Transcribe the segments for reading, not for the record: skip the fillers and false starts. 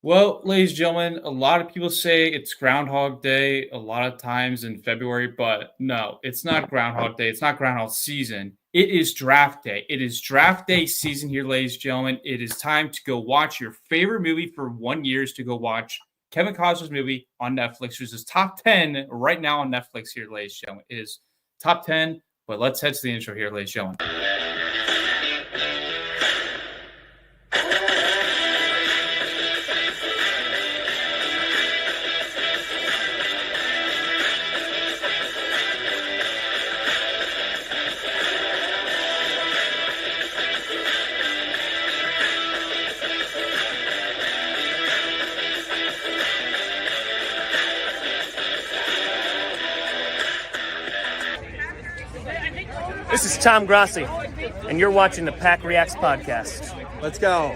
Well, ladies and gentlemen, a lot of people say it's Groundhog Day a lot of times in February, but no, it's not Groundhog Day. It's not Groundhog season. It is draft day. It is draft day season here, ladies and gentlemen. It is time to go watch your favorite movie for 1 year is to go watch Kevin Costner's movie on Netflix, which is top 10 right now on Netflix here, ladies and gentlemen. It is top 10, but let's head to the intro here, ladies and gentlemen. This is Tom Grossi, and you're watching the PackReacts podcast. Let's go.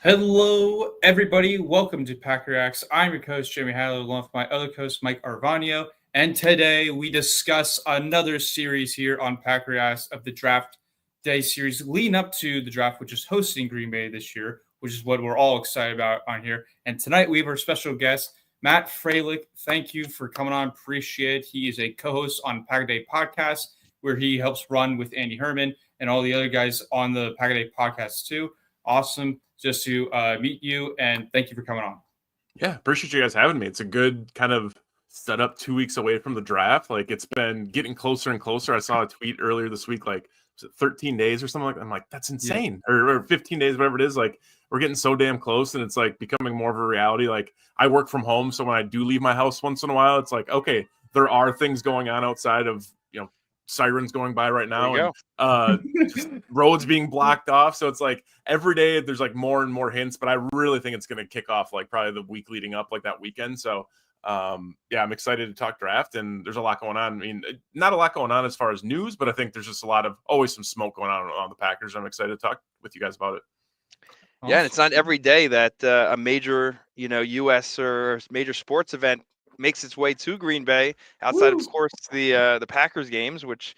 Hello, everybody. Welcome to PackReacts. I'm your coach, Jeremy Hadley, along with my other coach, Mike Arvano. And today we discuss another series here on PackReacts of the Draft Day series leading up to the draft, which is hosting Green Bay this year, which is what we're all excited about on here. And tonight we have our special guest, Matt Froehlich. Thank you for coming on. Appreciate it. He is a co-host on Pack a Day podcast, where he helps run with Andy Herman and all the other guys on the Pack a Day podcast too. Awesome just to meet you, and thank you for coming on. Yeah, appreciate you guys having me. It's a good kind of setup 2 weeks away from the draft. Like, it's been getting closer and closer. I saw a tweet earlier this week, like, was it 13 days or something like that? I'm like, that's insane. Yeah. Or 15 days, whatever it is. Like, we're getting so damn close, and it's like becoming more of a reality. Like, I work from home, so when I do leave my house once in a while, it's like, okay, there are things going on outside of, sirens going by right now, and just roads being blocked off. So it's like every day there's like more and more hints, but I really think it's going to kick off like probably the week leading up, like that weekend. So I'm excited to talk draft, and there's a lot going on. I mean, not a lot going on as far as news, but I think there's just always some smoke going on the Packers. I'm excited to talk with you guys about it. Yeah, and it's not every day that a major, U.S. or major sports event makes its way to Green Bay, outside, of course, the Packers games, which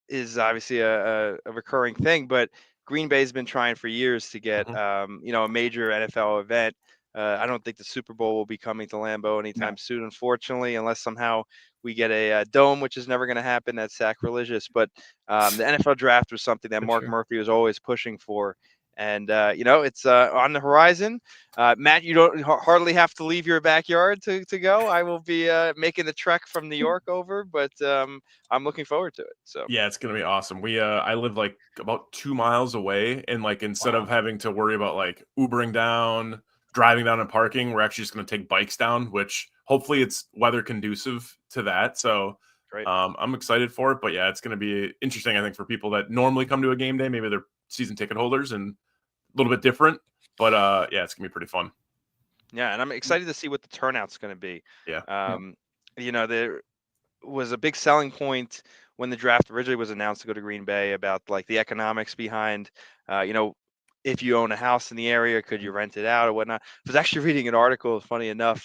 is obviously a recurring thing. But Green Bay's been trying for years to get, a major NFL event. I don't think the Super Bowl will be coming to Lambeau anytime soon, unfortunately, unless somehow we get a dome, which is never going to happen. That's sacrilegious. But the NFL draft was something that Mark Murphy was always pushing for. And, it's on the horizon. Matt, you don't hardly have to leave your backyard to go. I will be making the trek from New York over, but I'm looking forward to it. So yeah, it's going to be awesome. I live like about 2 miles away, and like instead of having to worry about like Ubering down, driving down and parking, we're actually just going to take bikes down, which hopefully it's weather conducive to that. So great. I'm excited for it, but yeah, it's going to be interesting, I think, for people that normally come to a game day. Maybe they're season ticket holders and a little bit different, but it's gonna be pretty fun. Yeah, and I'm excited to see what the turnout's going to be. Yeah. There was a big selling point when the draft originally was announced to go to Green Bay about like the economics behind, if you own a house in the area, could you rent it out or whatnot? I was actually reading an article, funny enough.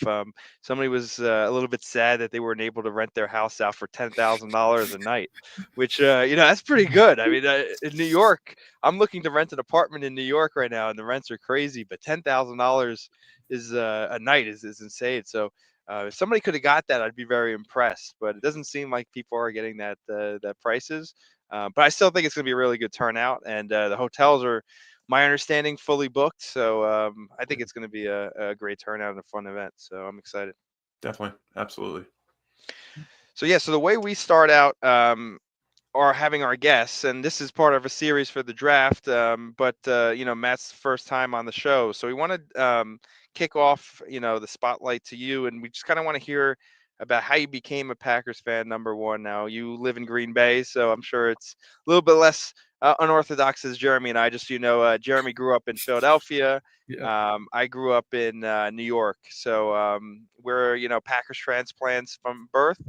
Somebody was a little bit sad that they weren't able to rent their house out for $10,000 a night, which, that's pretty good. I mean, in New York, I'm looking to rent an apartment in New York right now, and the rents are crazy, but $10,000 is a night is insane. So if somebody could have got that, I'd be very impressed, but it doesn't seem like people are getting that prices. But I still think it's going to be a really good turnout, and the hotels are, my understanding, fully booked. So I think it's going to be a great turnout and a fun event. So I'm excited. Definitely. Absolutely. So, so the way we start out are having our guests, and this is part of a series for the draft. But Matt's first time on the show. So we want to kick off, the spotlight to you. And we just kind of want to hear about how you became a Packers fan, number one. Now, you live in Green Bay, so I'm sure it's a little bit less unorthodox as Jeremy and I. Just Jeremy grew up in Philadelphia. Yeah. I grew up in New York, so we're Packers transplants from birth.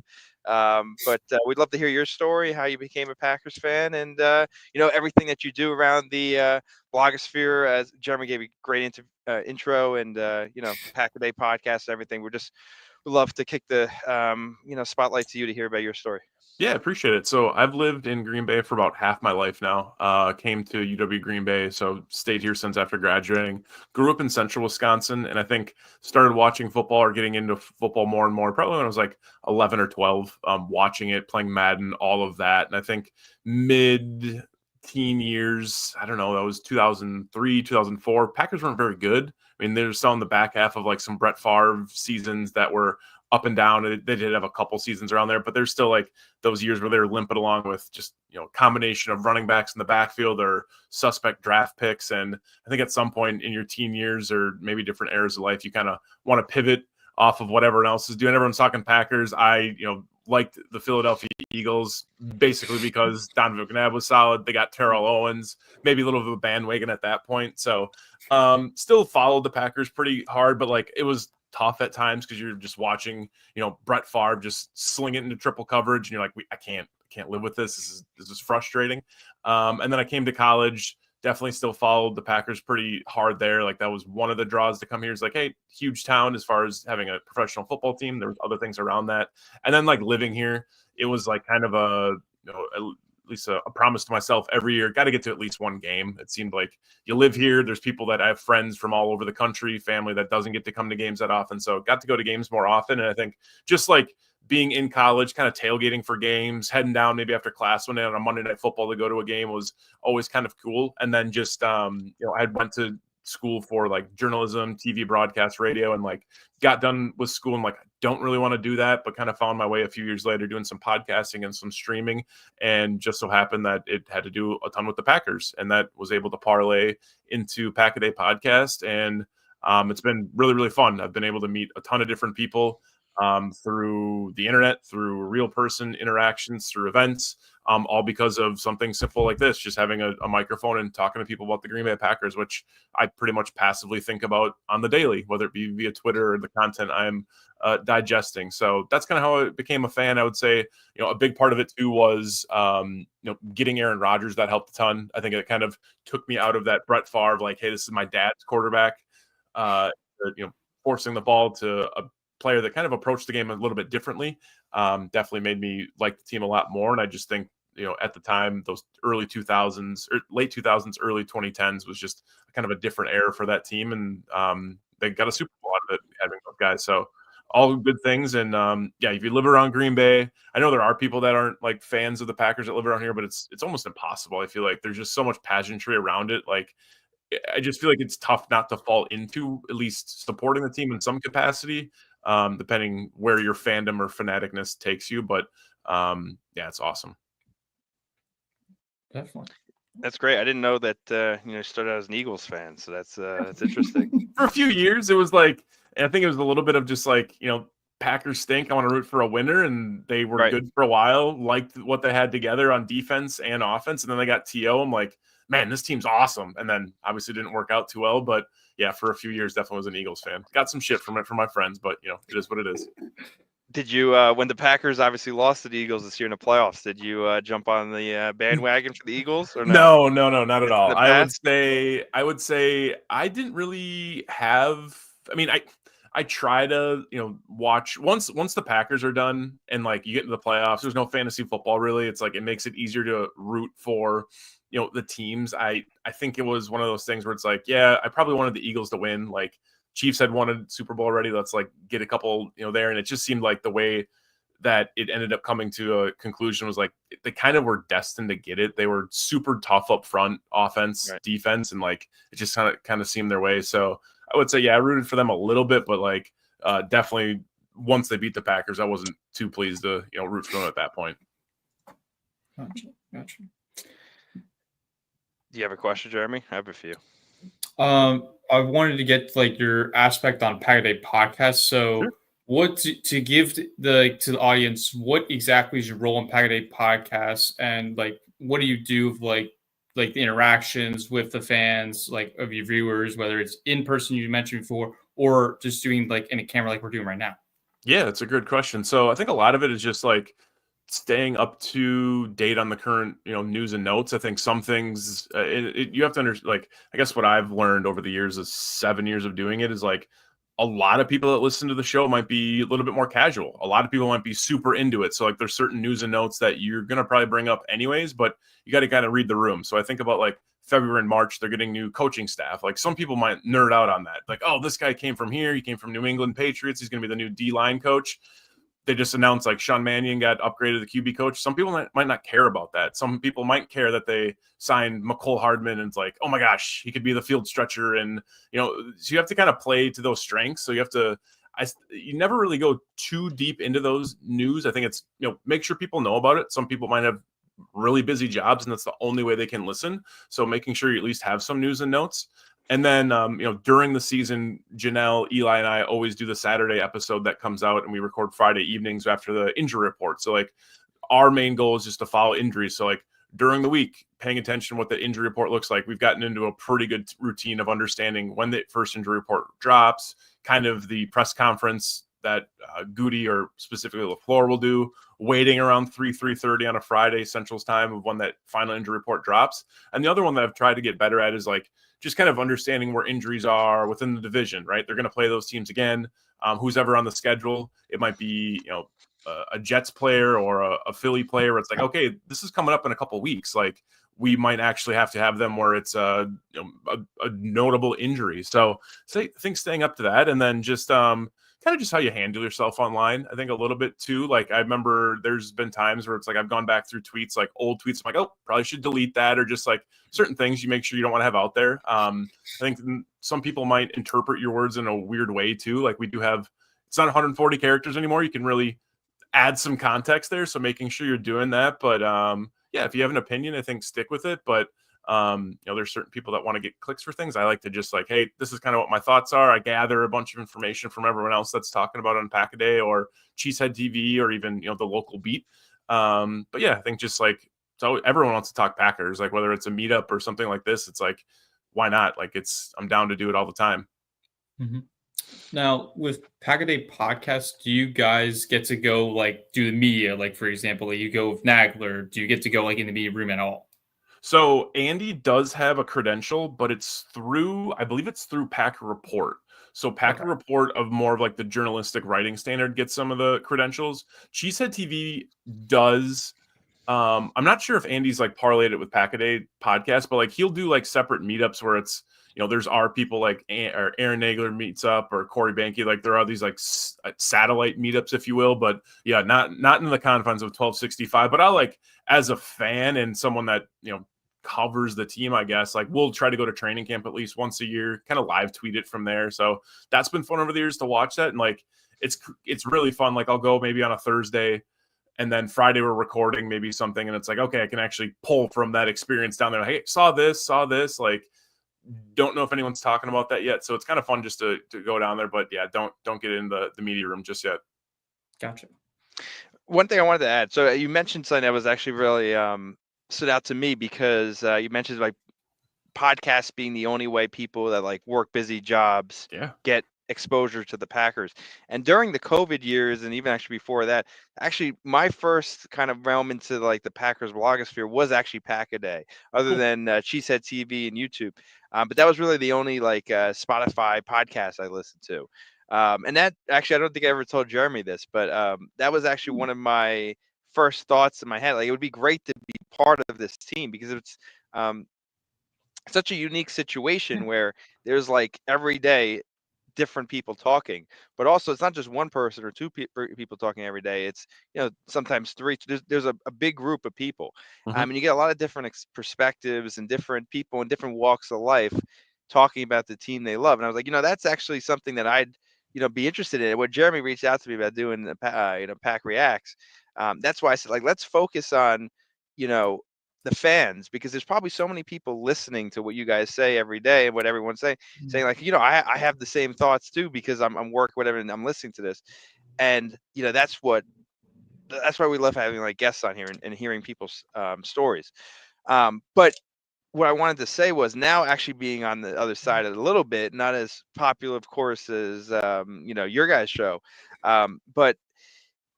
But we'd love to hear your story, how you became a Packers fan, and everything that you do around the blogosphere. As Jeremy gave you a great intro, and Pack a Day podcast, everything. We'd love to kick the spotlight to you to hear about your story. Yeah, appreciate it. So I've lived in Green Bay for about half my life now. Came to UW Green Bay, so stayed here since after graduating. Grew up in central Wisconsin, and I think started watching football or getting into football more and more probably when I was like 11 or 12, watching it, playing Madden, all of that. And I think mid-teen years, I don't know, that was 2003, 2004. Packers weren't very good. I mean, they're still in the back half of like some Brett Favre seasons that were up and down. They did have a couple seasons around there, but there's still like those years where they were limping along with just, combination of running backs in the backfield or suspect draft picks. And I think at some point in your teen years or maybe different eras of life, you kind of want to pivot off of what everyone else is doing. Everyone's talking Packers. I, liked the Philadelphia Eagles basically because Donovan McNabb was solid. They got Terrell Owens, maybe a little bit of a bandwagon at that point. So still followed the Packers pretty hard, but like it was tough at times because you're just watching, Brett Favre just sling it into triple coverage, and you're like, I can't live with this. This is frustrating. And then I came to college, definitely still followed the Packers pretty hard there. Like that was one of the draws to come here. It's like, hey, huge town as far as having a professional football team. There was other things around that, and then like living here, it was like kind of a at least a promise to myself every year, got to get to at least one game. It seemed like you live here. There's people that I have friends from all over the country, family that doesn't get to come to games that often. So got to go to games more often. And I think just like being in college, kind of tailgating for games, heading down maybe after class one day on a Monday Night Football to go to a game was always kind of cool. And then just, I went to school for like journalism, TV broadcast, radio, and like got done with school and like don't really want to do that, but kind of found my way a few years later doing some podcasting and some streaming, and just so happened that it had to do a ton with the Packers, and that was able to parlay into Pack a Day podcast. And it's been really, really fun. I've been able to meet a ton of different people through the internet, through real person interactions, through events, all because of something simple like this, just having a microphone and talking to people about the Green Bay Packers, which I pretty much passively think about on the daily, whether it be via Twitter or the content I'm digesting. So that's kind of how I became a fan. I would say, a big part of it too was, getting Aaron Rodgers. That helped a ton. I think it kind of took me out of that Brett Favre, like, hey, this is my dad's quarterback, forcing the ball to a player that kind of approached the game a little bit differently. Definitely made me like the team a lot more. And I just think, at the time, those early 2000s or late 2000s, early 2010s was just kind of a different era for that team. And they got a Super Bowl out of it, having those guys. So all good things. And if you live around Green Bay, I know there are people that aren't like fans of the Packers that live around here, but it's almost impossible. I feel like there's just so much pageantry around it. Like, I just feel like it's tough not to fall into at least supporting the team in some capacity, depending where your fandom or fanaticness takes you. But it's awesome. Definitely. That's great. I didn't know that you started out as an Eagles fan, so that's interesting. For a few years, it was like, I think it was a little bit of just like, Packers stink. I want to root for a winner, and they were Right. good for a while. Liked what they had together on defense and offense, and then they got T.O. I'm like, man, this team's awesome. And then obviously didn't work out too well, but yeah, for a few years, definitely was an Eagles fan. Got some shit from it from my friends, but it is what it is. Did you, when the Packers obviously lost to the Eagles this year in the playoffs, did you jump on the bandwagon for the Eagles or no? No, not at all. The I past? would say I didn't really have. I mean, I try to watch once the Packers are done and like you get into the playoffs. There's no fantasy football really. It's like it makes it easier to root for the teams. I think it was one of those things where it's like, yeah, I probably wanted the Eagles to win. Like Chiefs had won a Super Bowl already. Let's like get a couple there, and it just seemed like the way that it ended up coming to a conclusion was like they kind of were destined to get it. They were super tough up front, offense, Right. defense, and like it just kind of seemed their way. So I would say, yeah, I rooted for them a little bit, but like definitely once they beat the Packers, I wasn't too pleased to root for them at that point. Gotcha. Do you have a question, Jeremy? I have a few. I wanted to get like your aspect on Pack a Day podcast. So, Sure. what to give to the audience? What exactly is your role in Pack a Day podcast, and like what do you do with like the interactions with the fans, like of your viewers, whether it's in person you mentioned before, or just doing like in a camera like we're doing right now? Yeah, it's a good question. So I think a lot of it is just like staying up to date on the current, news and notes. I think some things you have to understand. Like, I guess what I've learned over the years is 7 years of doing it is like a lot of people that listen to the show might be a little bit more casual. A lot of people might be super into it. So like there's certain news and notes that you're going to probably bring up anyways, but you got to kind of read the room. So I think about like February and March, they're getting new coaching staff. Like some people might nerd out on that. Like, oh, this guy came from here. He came from New England Patriots. He's going to be the new D-line coach. They just announced like Sean Mannion got upgraded to QB coach. Some people might not care about that. Some people might care that they signed McCole Hardman and it's like, oh my gosh, he could be the field stretcher. And, so you have to kind of play to those strengths. So you have to, you never really go too deep into those news. I think it's, make sure people know about it. Some people might have really busy jobs and that's the only way they can listen. So making sure you at least have some news and notes. And then, during the season, Janelle, Eli, and I always do the Saturday episode that comes out, and we record Friday evenings after the injury report. So, like, our main goal is just to follow injuries. So, like, during the week, paying attention to what the injury report looks like, we've gotten into a pretty good routine of understanding when the first injury report drops, kind of the press conference that Goody or specifically LaFleur will do, waiting around 3:30 on a Friday Central's time of when that final injury report drops. And the other one that I've tried to get better at is like just kind of understanding where injuries are within the division, right? They're going to play those teams again. Who's ever on the schedule. It might be, a Jets player or a Philly player where it's like, okay, this is coming up in a couple of weeks. Like we might actually have to have them where it's a notable injury. So I think staying up to that and then just kind of just how you handle yourself online. I think a little bit too. Like I remember there's been times where it's like I've gone back through tweets, like old tweets. I'm like, oh, probably should delete that, or just like certain things you make sure you don't want to have out there. I think some people might interpret your words in a weird way too. Like we do have, it's not 140 characters anymore. You can really add some context there. So making sure you're doing that. But yeah, if you have an opinion, I think stick with it. But there's certain people that want to get clicks for things. I like to just like, hey, this is kind of what my thoughts are. I gather a bunch of information from everyone else that's talking about it on Pack-A-Day or Cheesehead TV or even, the local beat. But yeah, I think just like, so everyone wants to talk Packers, like whether it's a meetup or something like this, it's like, why not? Like I'm down to do it all the time. Mm-hmm. Now, with Pack-A-Day podcast, do you guys get to go like do the media? Like, for example, like, you go with Nagler. Do you get to go like in the media room at all? So Andy does have a credential, but I believe it's through Packer Report. So Packer Report of more of like the journalistic writing standard gets some of the credentials. Cheesehead TV does. I'm not sure if Andy's like parlayed it with Pack-A-Day podcast, but like he'll do like separate meetups where it's, there's our people like or Aaron Nagler meets up or Corey Banke. Like there are these like satellite meetups, if you will. But yeah, not in the confines of 1265. But I like as a fan and someone that, covers the team, I guess, like we'll try to go to training camp at least once a year, kind of live tweet it from there. So that's been fun over the years to watch that. And like, it's really fun. Like I'll go maybe on a Thursday and then Friday we're recording maybe something. And it's like, okay, I can actually pull from that experience down there. Hey, saw this, like, don't know if anyone's talking about that yet. So it's kind of fun just to go down there, but yeah, don't get in the media room just yet. Gotcha. One thing I wanted to add. So you mentioned something that was actually really, stood out to me because you mentioned like podcasts being the only way people that like work busy jobs get exposure to the Packers. And during the COVID years, and even actually before that, actually my first kind of realm into like the Packers blogosphere was actually Pack-A-Day, other than Cheesehead TV and YouTube. But that was really the only like Spotify podcast I listened to. And that actually, I don't think I ever told Jeremy this, but that was actually one of my first thoughts in my head. Like it would be great to be part of this team because it's such a unique situation where there's like every day different people talking, but also it's not just one person or two people talking every day. It's sometimes three. There's a big group of people. And you get a lot of different perspectives and different people in different walks of life talking about the team they love. And I was like, that's actually something that I'd be interested in. What Jeremy reached out to me about doing the PackReacts. That's why I said like let's focus on the fans, because there's probably so many people listening to what you guys say every day and what everyone's saying like, I have the same thoughts too, because I'm work, whatever, and I'm listening to this. And, that's why we love having like guests on here and hearing people's stories. But what I wanted to say was now actually being on the other side of it a little bit, not as popular, of course, as, your guys' show. But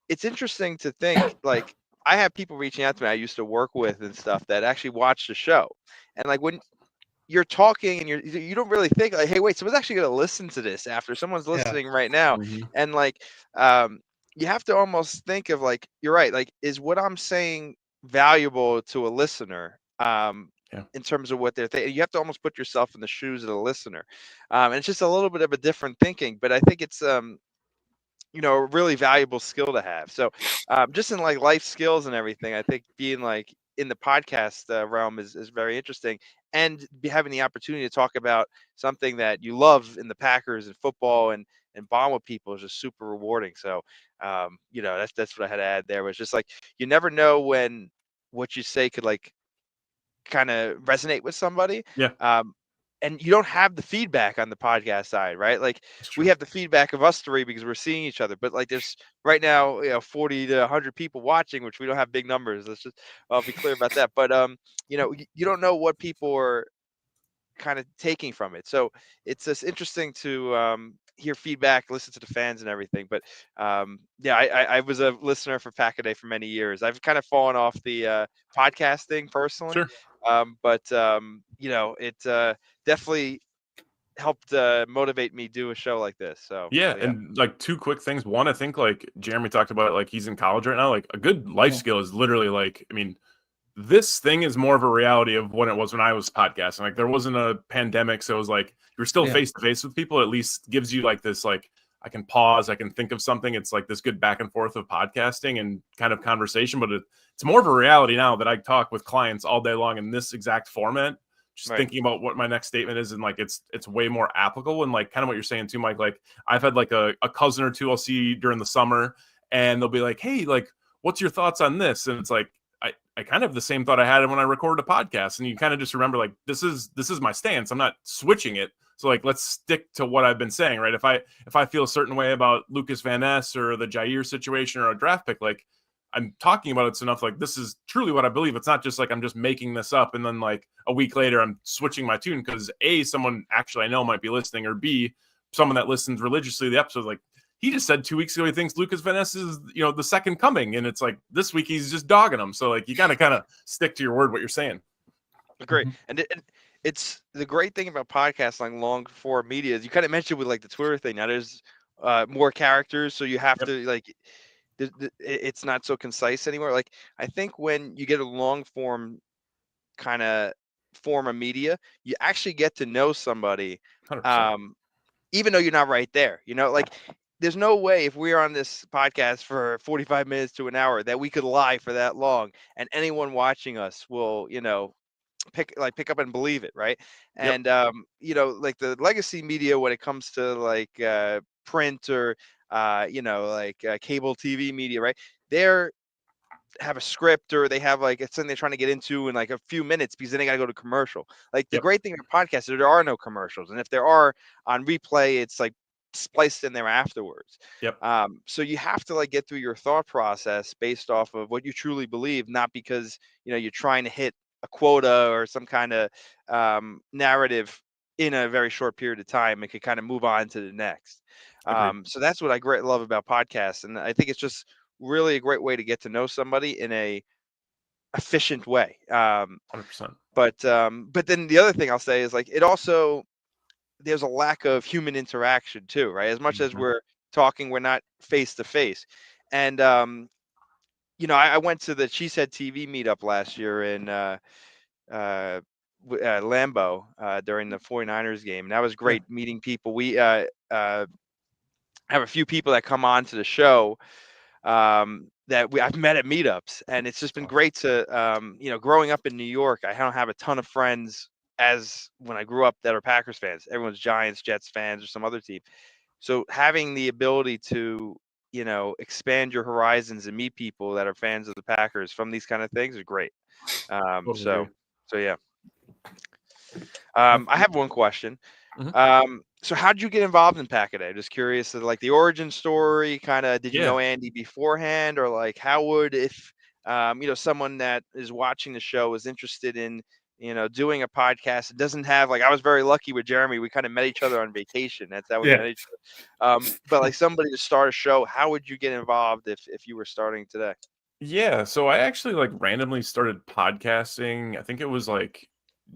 it's interesting to think like, I have people reaching out to me I used to work with and stuff that actually watch the show. And like you're talking and you don't really think like, hey, wait, someone's actually going to listen to this after someone's listening right now. Mhm. And like, you have to almost think of like, you're right. Like, is what I'm saying valuable to a listener? Yeah. In terms of what they're thinking, you have to almost put yourself in the shoes of the listener. And it's just a little bit of a different thinking, but I think it's, a really valuable skill to have. So, just in like life skills and everything, I think being like in the podcast realm is very interesting, and having the opportunity to talk about something that you love in the Packers and football and bond with people is just super rewarding. So, that's what I had to add there. Was just like you never know when what you say could like kind of resonate with somebody. Yeah. And you don't have the feedback on the podcast side, right? Like That's we true. have the feedback of us three because we're seeing each other, but like there's right now, 40 to 100 people watching, which we don't have big numbers. I'll be clear about that. But you don't know what people are kind of taking from it. So it's just interesting to hear feedback, listen to the fans and everything. But yeah, I was a listener for Pack a Day for many years. I've kind of fallen off the podcasting personally, Sure. but it definitely helped motivate me do a show like this. Yeah, So yeah. and like two quick things. One, I think like Jeremy talked about, like he's in college right now. Like a good life skill is literally like, I mean, this thing is more of a reality of when it was when I was podcasting. Like there wasn't a pandemic, so it was like you're still Yeah. face to face with people. At least gives you like this, like I can pause, I can think of something. It's like this good back and forth of podcasting and kind of conversation. But it's more of a reality now that I talk with clients all day long in this exact format. Just Right. thinking about what my next statement is, and like it's way more applicable. And like kind of what you're saying too, Mike. Like I've had like a cousin or two I'll see during the summer, and they'll be like, "Hey, like, what's your thoughts on this?" And it's like I kind of have the same thought I had when I recorded a podcast, and you kind of just remember like this is my stance. I'm not switching it. So like let's stick to what I've been saying, right? If I feel a certain way about Lucas Van Ness or the Jair situation or a draft pick, like I'm talking about it enough. Like this is truly what I believe. It's not just like I'm just making this up, and then like a week later I'm switching my tune because A, someone actually I know might be listening, or B, someone that listens religiously to the episode, like he just said 2 weeks ago he thinks Lucas Van Ness is the second coming, and it's like this week he's just dogging him. So like you gotta kind of stick to your word, what you're saying. Great. And it's the great thing about podcasts like long form media is you kind of mentioned with like the Twitter thing. Now there's more characters, so you have Yep. to like it's not so concise anymore. Like I think when you get a long form kind of form of media, you actually get to know somebody, 100%. um, even though you're not right there. Like there's no way if we're on this podcast for 45 minutes to an hour that we could lie for that long, and anyone watching us will, pick up and believe it, right? Yep. And like the legacy media when it comes to like print or cable TV media, right? They're have a script or they have like it's something they're trying to get into in like a few minutes because then they got to go to commercial. Like the Yep. great thing about podcasts is there are no commercials, and if there are on replay, it's like spliced in there afterwards. Yep. So you have to like get through your thought process based off of what you truly believe, not because you're trying to hit a quota or some kind of narrative in a very short period of time and can kind of move on to the next. Agreed. So that's what I great love about podcasts, and I think it's just really a great way to get to know somebody in a efficient way. 100%. But then the other thing I'll say is like it also there's a lack of human interaction too, right? As much as Mhm. we're talking, we're not face to face. And I went to the Cheesehead TV meetup last year in uh, Lambeau during the 49ers game. And that was Yeah. great meeting people. We have a few people that come on to the show that I've met at meetups, and it's just been Awesome. great to growing up in New York. I don't have a ton of friends as when I grew up that are Packers fans. Everyone's Giants, Jets fans, or some other team. So having the ability to expand your horizons and meet people that are fans of the Packers from these kind of things is great. Totally agree. So yeah. I Absolutely. have one question. Mhm. So how did you get involved in Pack-A-Day? Just curious, like the origin story, kind of, did you Yeah. know Andy beforehand, or like how would if someone that is watching the show is interested in doing a podcast? It doesn't have like I was very lucky with Jeremy. We kind of met each other on vacation. That's how we Yeah. met each other. But like somebody to start a show, how would you get involved if you were starting today? Yeah, so I actually like randomly started podcasting. I think it was like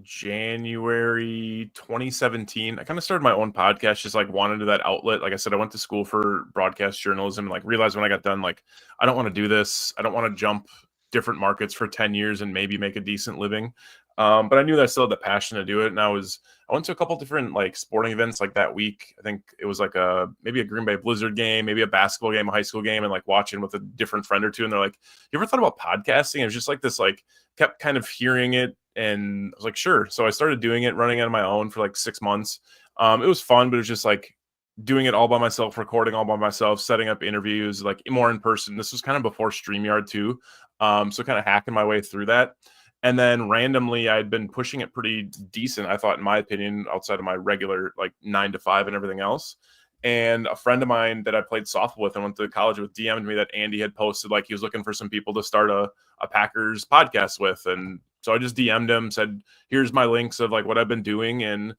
January 2017. I kind of started my own podcast, just like wanted that outlet. Like I said, I went to school for broadcast journalism and like realized when I got done, like, I don't want to do this. I don't want to jump different markets for 10 years and maybe make a decent living. But I knew that I still had the passion to do it. And I went to a couple different like sporting events like that week. I think it was like maybe a Green Bay Blizzard game, maybe a basketball game, a high school game, and like watching with a different friend or two. And they're like, "You ever thought about podcasting?" It was just like this, like kept kind of hearing it. And I was like, sure. So I started doing it, running on my own for like 6 months. It was fun, but it was just like doing it all by myself, recording all by myself, setting up interviews, like more in person. This was kind of before StreamYard too. So kind of hacking my way through that. And then randomly, I'd been pushing it pretty decent, I thought, in my opinion, outside of my regular like 9 to 5 and everything else. And a friend of mine that I played softball with and went to college with DM'd me that Andy had posted like he was looking for some people to start a Packers podcast with. And so I just DM'd him, said, "Here's my links of like what I've been doing and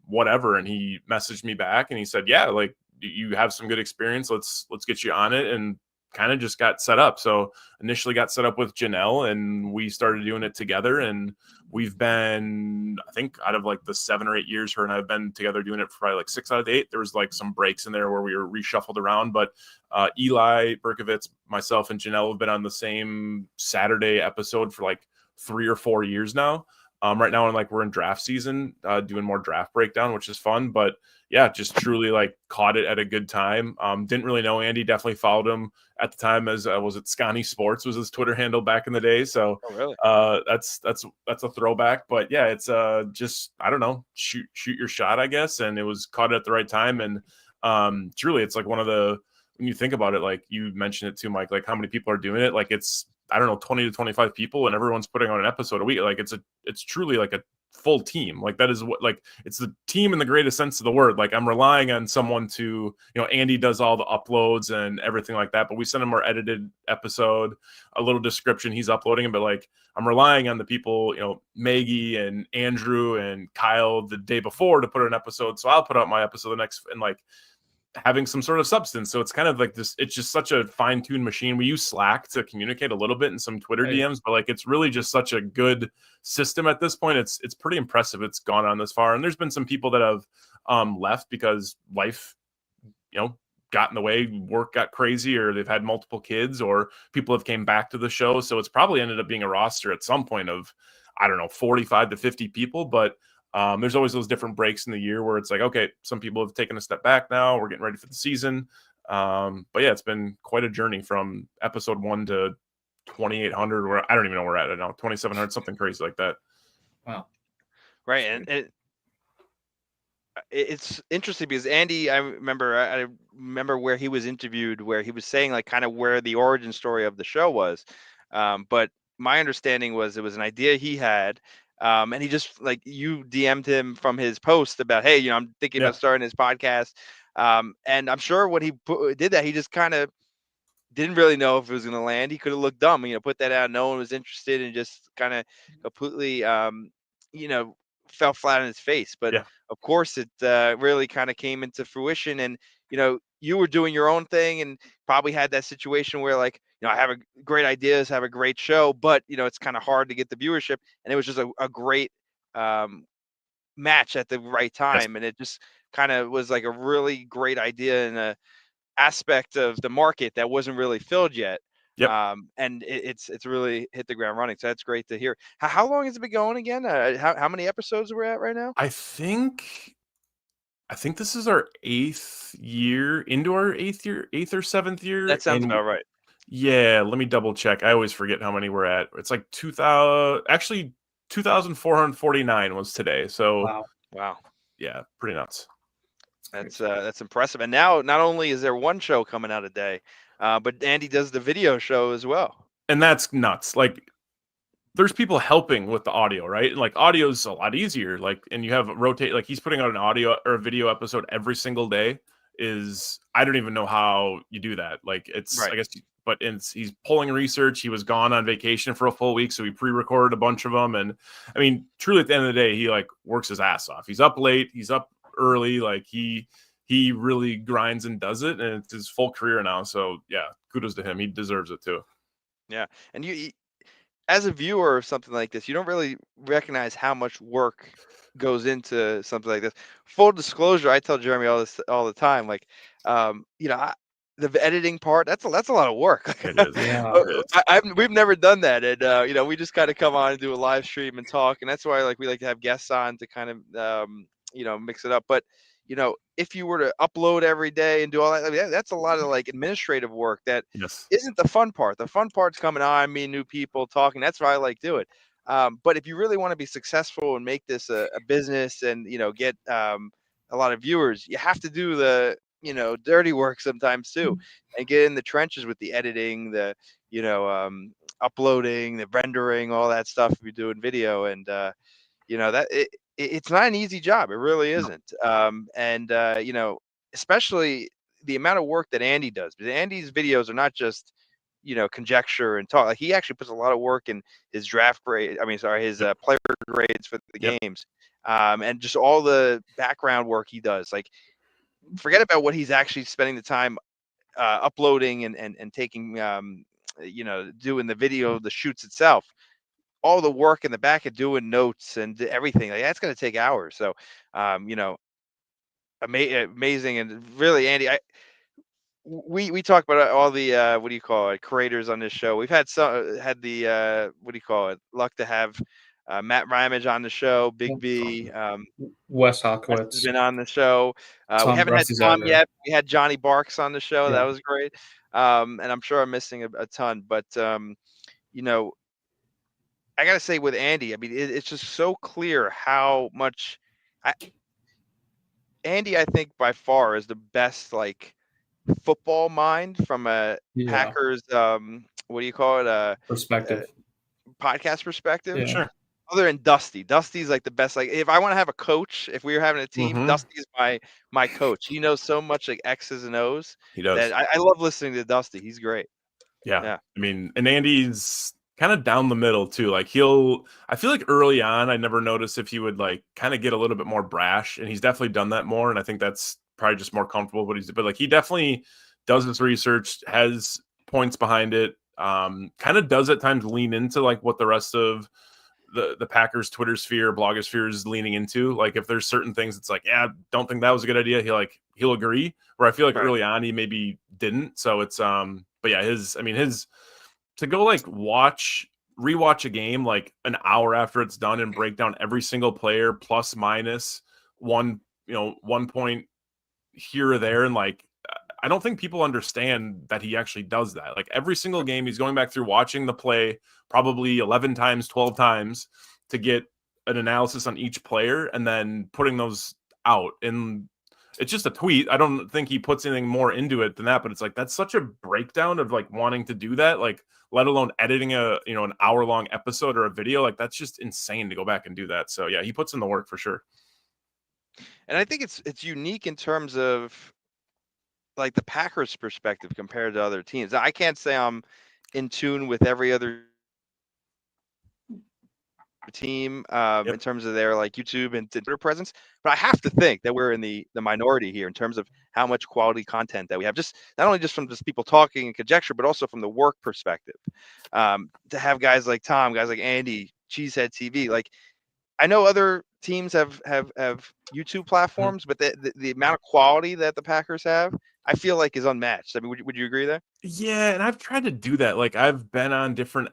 whatever." And he messaged me back and he said, "Yeah, like you have some good experience. Let's get you on it." And kind of just got set up. So initially got set up with Janelle and we started doing it together. And we've been, I think out of like the 7 or 8 years her and I've been together doing it for probably like 6 out of the 8. There was like some breaks in there where we were reshuffled around, but Eli Berkovitz, myself and Janelle have been on the same Saturday episode for like 3 or 4 years now. Right now, we're in draft season, doing more draft breakdown, which is fun. But yeah, just truly like caught it at a good time. Didn't really know Andy. Definitely followed him at the time as was it Scotty Sports was his Twitter handle back in the day. So really? that's a throwback. But yeah, it's just I don't know, shoot your shot, I guess. And it was caught it at the right time. And truly, it's like one of the when you think about it, like you mentioned it too, Mike. Like how many people are doing it? Like it's I don't know, 20 to 25 people, and everyone's putting on an episode a week. Like it's truly like a full team. Like that is what like it's the team in the greatest sense of the word. Like I'm relying on someone to, Andy does all the uploads and everything like that, but we send him our edited episode, a little description, he's uploading it. But like I'm relying on the people, Maggie and Andrew and Kyle the day before to put an episode. So I'll put out my episode the next and like having some sort of substance. So it's kind of like this, it's just such a fine-tuned machine. We use Slack to communicate a little bit in some Twitter DMs, but like it's really just such a good system at this point. It's pretty impressive it's gone on this far. And there's been some people that have left because life, got in the way, work got crazy, or they've had multiple kids, or people have came back to the show. So it's probably ended up being a roster at some point of, I don't know, 45 to 50 people, but there's always those different breaks in the year where it's like, okay, some people have taken a step back now. We're getting ready for the season. But yeah, it's been quite a journey from episode 1 to 2,800, where I don't even know where we're at now, 2,700, something crazy like that. Wow. Right. And it's interesting because Andy, I remember where he was interviewed, where he was saying like kind of where the origin story of the show was. But my understanding was it was an idea he had. And he just like you DM'd him from his post about, hey, I'm thinking about starting his podcast. And I'm sure when he did that, he just kind of didn't really know if it was going to land. He could have looked dumb, put that out. No one was interested and just kind of completely, fell flat on his face. But of course, it really kind of came into fruition. And, you were doing your own thing and probably had that situation where like, I have great ideas, have a great show, but, it's kind of hard to get the viewership. And it was just a great match at the right time. Yes. And it just kind of was like a really great idea and a aspect of the market that wasn't really filled yet. Yep. And it's really hit the ground running. So that's great to hear. How long has it been going again? How many episodes are we at right now? I think this is our 8th year, into our 8th or 7th year. That sounds about right. Yeah, let me double check. I always forget how many we're at. It's like 2,449 was today. So wow. Yeah, pretty nuts. That's impressive. And now not only is there one show coming out a day, but Andy does the video show as well. And that's nuts. Like there's people helping with the audio, right? And like audio is a lot easier. Like, and you have rotate, like he's putting out an audio or a video episode every single day. I don't even know how you do that. Like it's, I guess, but he's pulling research. He was gone on vacation for a full week, so we pre-recorded a bunch of them. And I mean, truly at the end of the day, he like works his ass off. He's up late, he's up early. Like he really grinds and does it, and it's his full career now. So yeah, kudos to him. He deserves it too. Yeah, and as a viewer of something like this, you don't really recognize how much work goes into something like this. Full disclosure, I tell Jeremy all the time, like, the editing part, that's a lot of work. It is. Yeah. It is. We've never done that, and we just kind of come on and do a live stream and talk, and that's why we like to have guests on to kind of mix it up. But if you were to upload every day and do all that, I mean, that's a lot of like administrative work that Yes. isn't the fun part. The fun part's coming on, meeting new people, talking. That's why I like do it. But if you really want to be successful and make this a business and get a lot of viewers, you have to do the dirty work sometimes too, and get in the trenches with the editing, the uploading, the rendering, all that stuff we do in video, and that it's not an easy job. It really No. isn't. Especially the amount of work that Andy does. Because Andy's videos are not just conjecture and talk. Like, he actually puts a lot of work in his draft grade. I mean, sorry, his player grades for the Yep. games, and just all the background work he does. Like, forget about what he's actually spending the time uploading and taking, doing the video, the shoots itself. All the work in the back of doing notes and everything, like, that's going to take hours. So, amazing. And really, Andy, we talk about all the what do you call it, creators on this show. We've had the what do you call it, luck to have Matt Ramage on the show, Big B. Wes Wes has Hawkowitz, been on the show. We Tom haven't had Grassi's Tom editor. yet. We had Johnny Barks on the show. Yeah. That was great. And I'm sure I'm missing a ton. But I gotta say, with Andy, I mean, it's just so clear how much Andy, I think, by far is the best like football mind from a Yeah. Packers what do you call it, Perspective. podcast perspective. Yeah. Sure. Other than Dusty. Dusty's like the best. Like, if I want to have a coach, if we were having a team, Mhm. Dusty's my coach. He knows so much like X's and O's He does. that I love listening to Dusty. He's great. Yeah. Yeah. I mean, and Andy's kind of down the middle too. Like, I feel like early on, I never noticed if he would like kind of get a little bit more brash, and he's definitely done that more. And I think that's probably just more comfortable but like he definitely does his research, has points behind it, kind of does at times lean into like what the rest of the Packers Twitter sphere, blogosphere is leaning into. Like, if there's certain things, it's like, yeah, don't think that was a good idea. He'll agree. Where I feel like Right. early on he maybe didn't. So it's but yeah, his to go like rewatch a game like an hour after it's done and break down every single player plus minus one point here or there, and like I don't think people understand that he actually does that. Like, every single game he's going back through watching the play probably 11 times, 12 times to get an analysis on each player and then putting those out. And it's just a tweet. I don't think he puts anything more into it than that, but it's like, that's such a breakdown of like wanting to do that, like, let alone editing an hour-long episode or a video. Like, that's just insane to go back and do that. So yeah, he puts in the work for sure. And I think it's unique in terms of like the Packers perspective compared to other teams. I can't say I'm in tune with every other team in terms of their like YouTube and Twitter presence, but I have to think that we're in the minority here in terms of how much quality content that we have, just not only just from just people talking and conjecture, but also from the work perspective. To have guys like Tom, guys like Andy, Cheesehead TV, like, I know other teams have YouTube platforms, but the amount of quality that the Packers have, I feel like, is unmatched. I mean, would you agree there? Yeah, and I've tried to do that. Like, I've been on different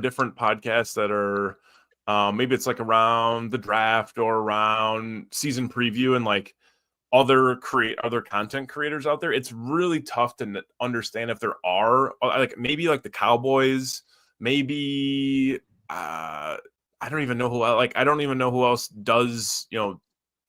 different podcasts that are maybe it's like around the draft or around season preview, and like other content creators out there. It's really tough to understand if there are like maybe like the Cowboys, maybe I don't even know who like I don't even know who else does,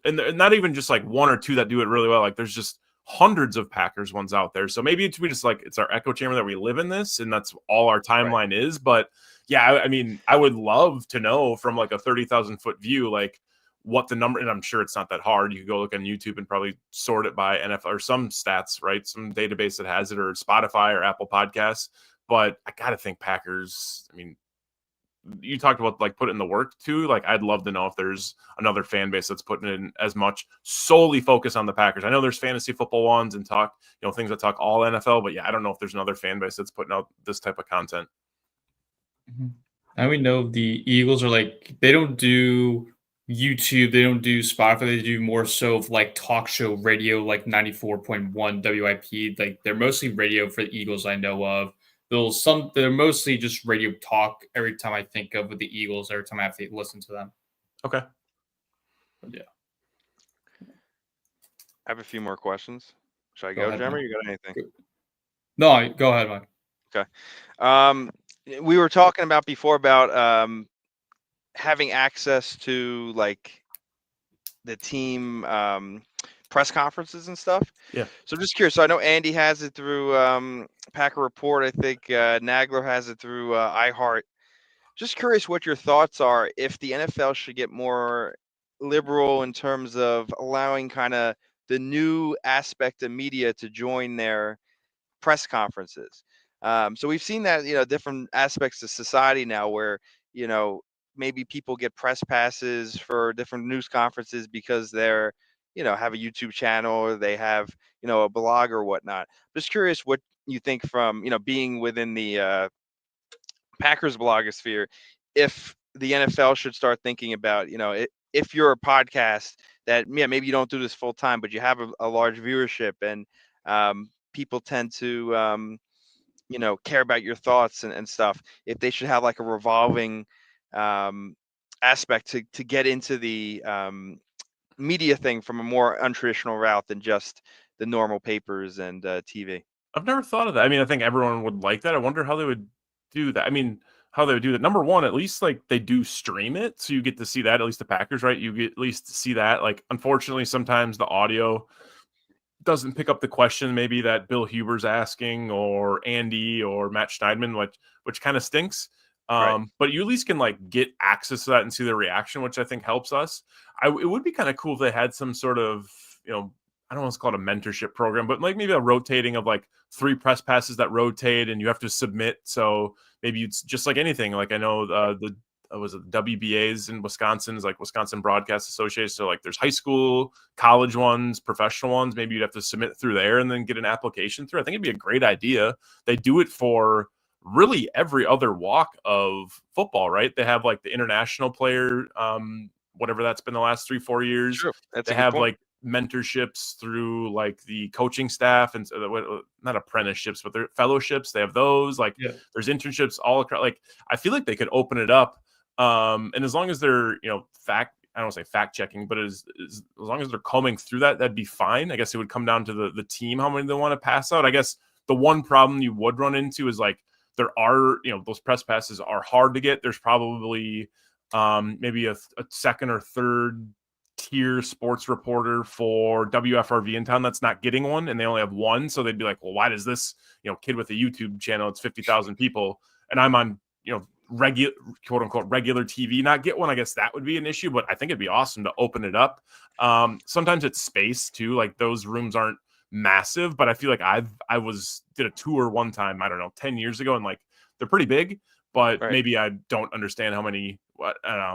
and not even just like one or two that do it really well. Like, there's just hundreds of Packers ones out there. So maybe we just like, it's our echo chamber that we live in this, and that's all our timeline is. But yeah, I mean, I would love to know from like a 30,000 foot view, like what the number, and I'm sure it's not that hard. You could go look on YouTube and probably sort it by NFL or some stats, right? Some database that has it, or Spotify or Apple Podcasts. But I got to think Packers, I mean, you talked about like putting in the work too. Like, I'd love to know if there's another fan base that's putting in as much solely focus on the Packers. I know there's fantasy football ones and talk, things that talk all NFL, but yeah, I don't know if there's another fan base that's putting out this type of content. Mm-hmm. And we know the Eagles are like they don't do YouTube, they don't do Spotify, they do more so of like talk show radio, like 94.1 WIP. Like they're mostly radio for the Eagles I know of. They're mostly just radio talk every time I think of with the Eagles, every time I have to listen to them. Okay. But yeah. I have a few more questions. Should I Go go, ahead, Jemmer? Mike. You got anything? No, go ahead, Mike. Okay. We were talking about before about having access to like the team press conferences and stuff. Yeah. So I'm just curious. So I know Andy has it through Packer Report. I think Nagler has it through iHeart. Just curious what your thoughts are if the NFL should get more liberal in terms of allowing kind of the new aspect of media to join their press conferences. So we've seen that, different aspects of society now where, you know, maybe people get press passes for different news conferences because they're, have a YouTube channel or they have, a blog or whatnot. Just curious what you think from, being within the Packers blogosphere, if the NFL should start thinking about, if you're a podcast that, yeah, maybe you don't do this full time, but you have a large viewership and people tend to, care about your thoughts and stuff. If they should have like a revolving aspect to get into the media thing from a more untraditional route than just the normal papers and TV. I've never thought of that. I mean, I think everyone would like that. I wonder how they would do that. I mean, how they would do that. Number one, at least like they do stream it, so you get to see that. At least the Packers, right? You get at least to see that. Like, unfortunately, sometimes the audio doesn't pick up the question maybe that Bill Huber's asking or Andy or Matt Schneidman, which kind of stinks. Right. But you at least can like get access to that and see their reaction, which I think helps us. It would be kind of cool if they had some sort of, I don't know what's called a mentorship program, but like maybe a rotating of like 3 press passes that rotate and you have to submit. So maybe it's just like anything. Like I know was it WBAs in Wisconsin is like Wisconsin Broadcast Association. So like there's high school, college ones, professional ones. Maybe you'd have to submit through there and then get an application through. I think it'd be a great idea. They do it for really every other walk of football, right? They have like the international player, whatever that's been the last 3-4 years. True. That's they a good have point. like mentorships through like the coaching staff and not apprenticeships, but they're fellowships. They have those. Like there's internships all across. Like I feel like they could open it up. And as long as they're, I don't want to say fact checking, but as long as they're combing through that, that'd be fine. I guess it would come down to the team, how many they want to pass out. I guess the one problem you would run into is like there are, those press passes are hard to get. There's probably maybe a second or third tier sports reporter for WFRV in town that's not getting one, and they only have one. So they'd be like, well, why does this, kid with a YouTube channel, it's 50,000 people, and I'm on, regular, quote unquote, regular TV, not get one? I guess that would be an issue, but I think it'd be awesome to open it up. Sometimes it's space too. Like those rooms aren't massive, but I feel like did a tour one time, I don't know, 10 years ago, and like they're pretty big, but Right. maybe I don't understand how many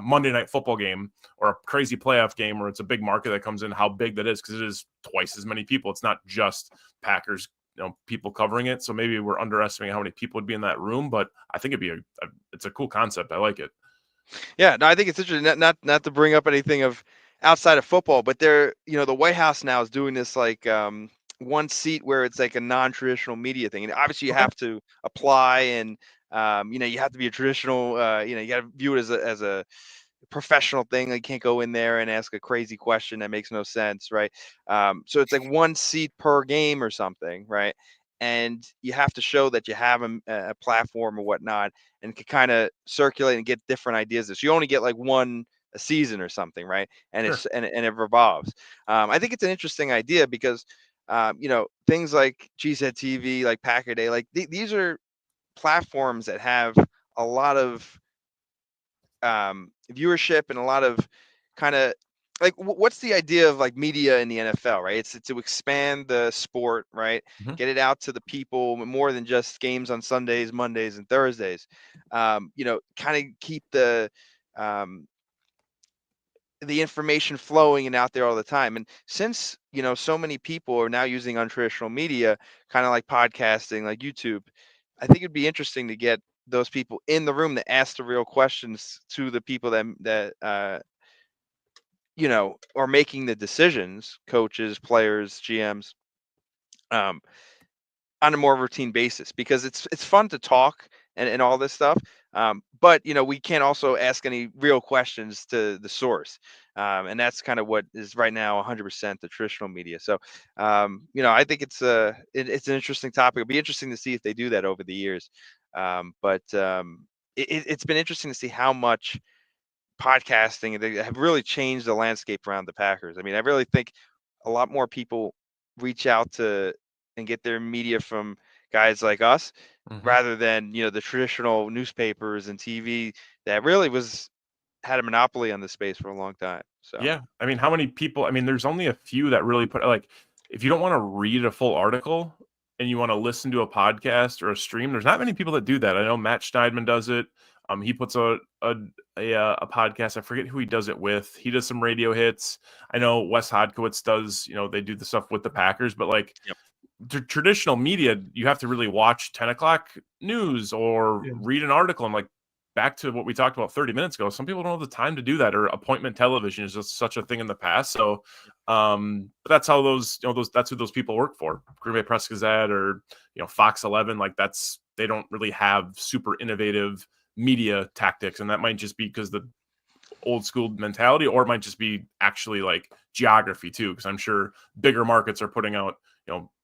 Monday night football game or a crazy playoff game where it's a big market that comes in, how big that is, because it is twice as many people. It's not just Packers, people covering it. So maybe we're underestimating how many people would be in that room, but I think it'd be it's a cool concept. I like it. Yeah, no, I think it's interesting. Not to bring up anything of outside of football, but the White House now is doing this like one seat where it's like a non-traditional media thing, and obviously you Okay. have to apply, and you have to be a traditional. You got to view it as a professional thing. Like, you can't go in there and ask a crazy question that makes no sense, right? So it's like one seat per game or something, right? And you have to show that you have a platform or whatnot, and can kind of circulate and get different ideas. So you only get like one a season or something, right? And Sure. it revolves. I think it's an interesting idea because things like GZ TV, like Packer Day, like these are platforms that have a lot of viewership and a lot of kind of like what's the idea of like media in the NFL, right? It's to expand the sport, right? Mhm. Get it out to the people more than just games on Sundays, Mondays, and Thursdays. Kind of keep um, the information flowing and out there all the time. And since so many people are now using untraditional media, kind of like podcasting, like YouTube, I think it'd be interesting to get those people in the room that ask the real questions to the people that are making the decisions, coaches, players, GMs, on a more routine basis, because it's fun to talk and all this stuff. But we can't also ask any real questions to the source. And that's kind of what is right now 100% the traditional media. So, I think it's an interesting topic. It'll be interesting to see if they do that over the years. But it's been interesting to see how much podcasting they have really changed the landscape around the Packers. I mean, I really think a lot more people reach out to and get their media from guys like us, rather than the traditional newspapers and TV that really had a monopoly on this space for a long time. So Yeah, I mean, how many people? I mean, there's only a few that really put, like, if you don't want to read a full article and you want to listen to a podcast or a stream, there's not many people that do that. I know Matt Schneidman does it. He puts a podcast. I forget who he does it with. He does some radio hits. I know Wes Hodkiewicz does. They do the stuff with the Packers, but like, Yep. Traditional media, you have to really watch 10 o'clock news or read an article. And like, back to what we talked about 30 minutes ago, some people don't have the time to do that, or appointment television is just such a thing in the past. So but that's how that's who those people work for. Green Bay Press Gazette or Fox 11, like they don't really have super innovative media tactics, and that might just be because the old school mentality, or it might just be actually like geography too, because I'm sure bigger markets are putting out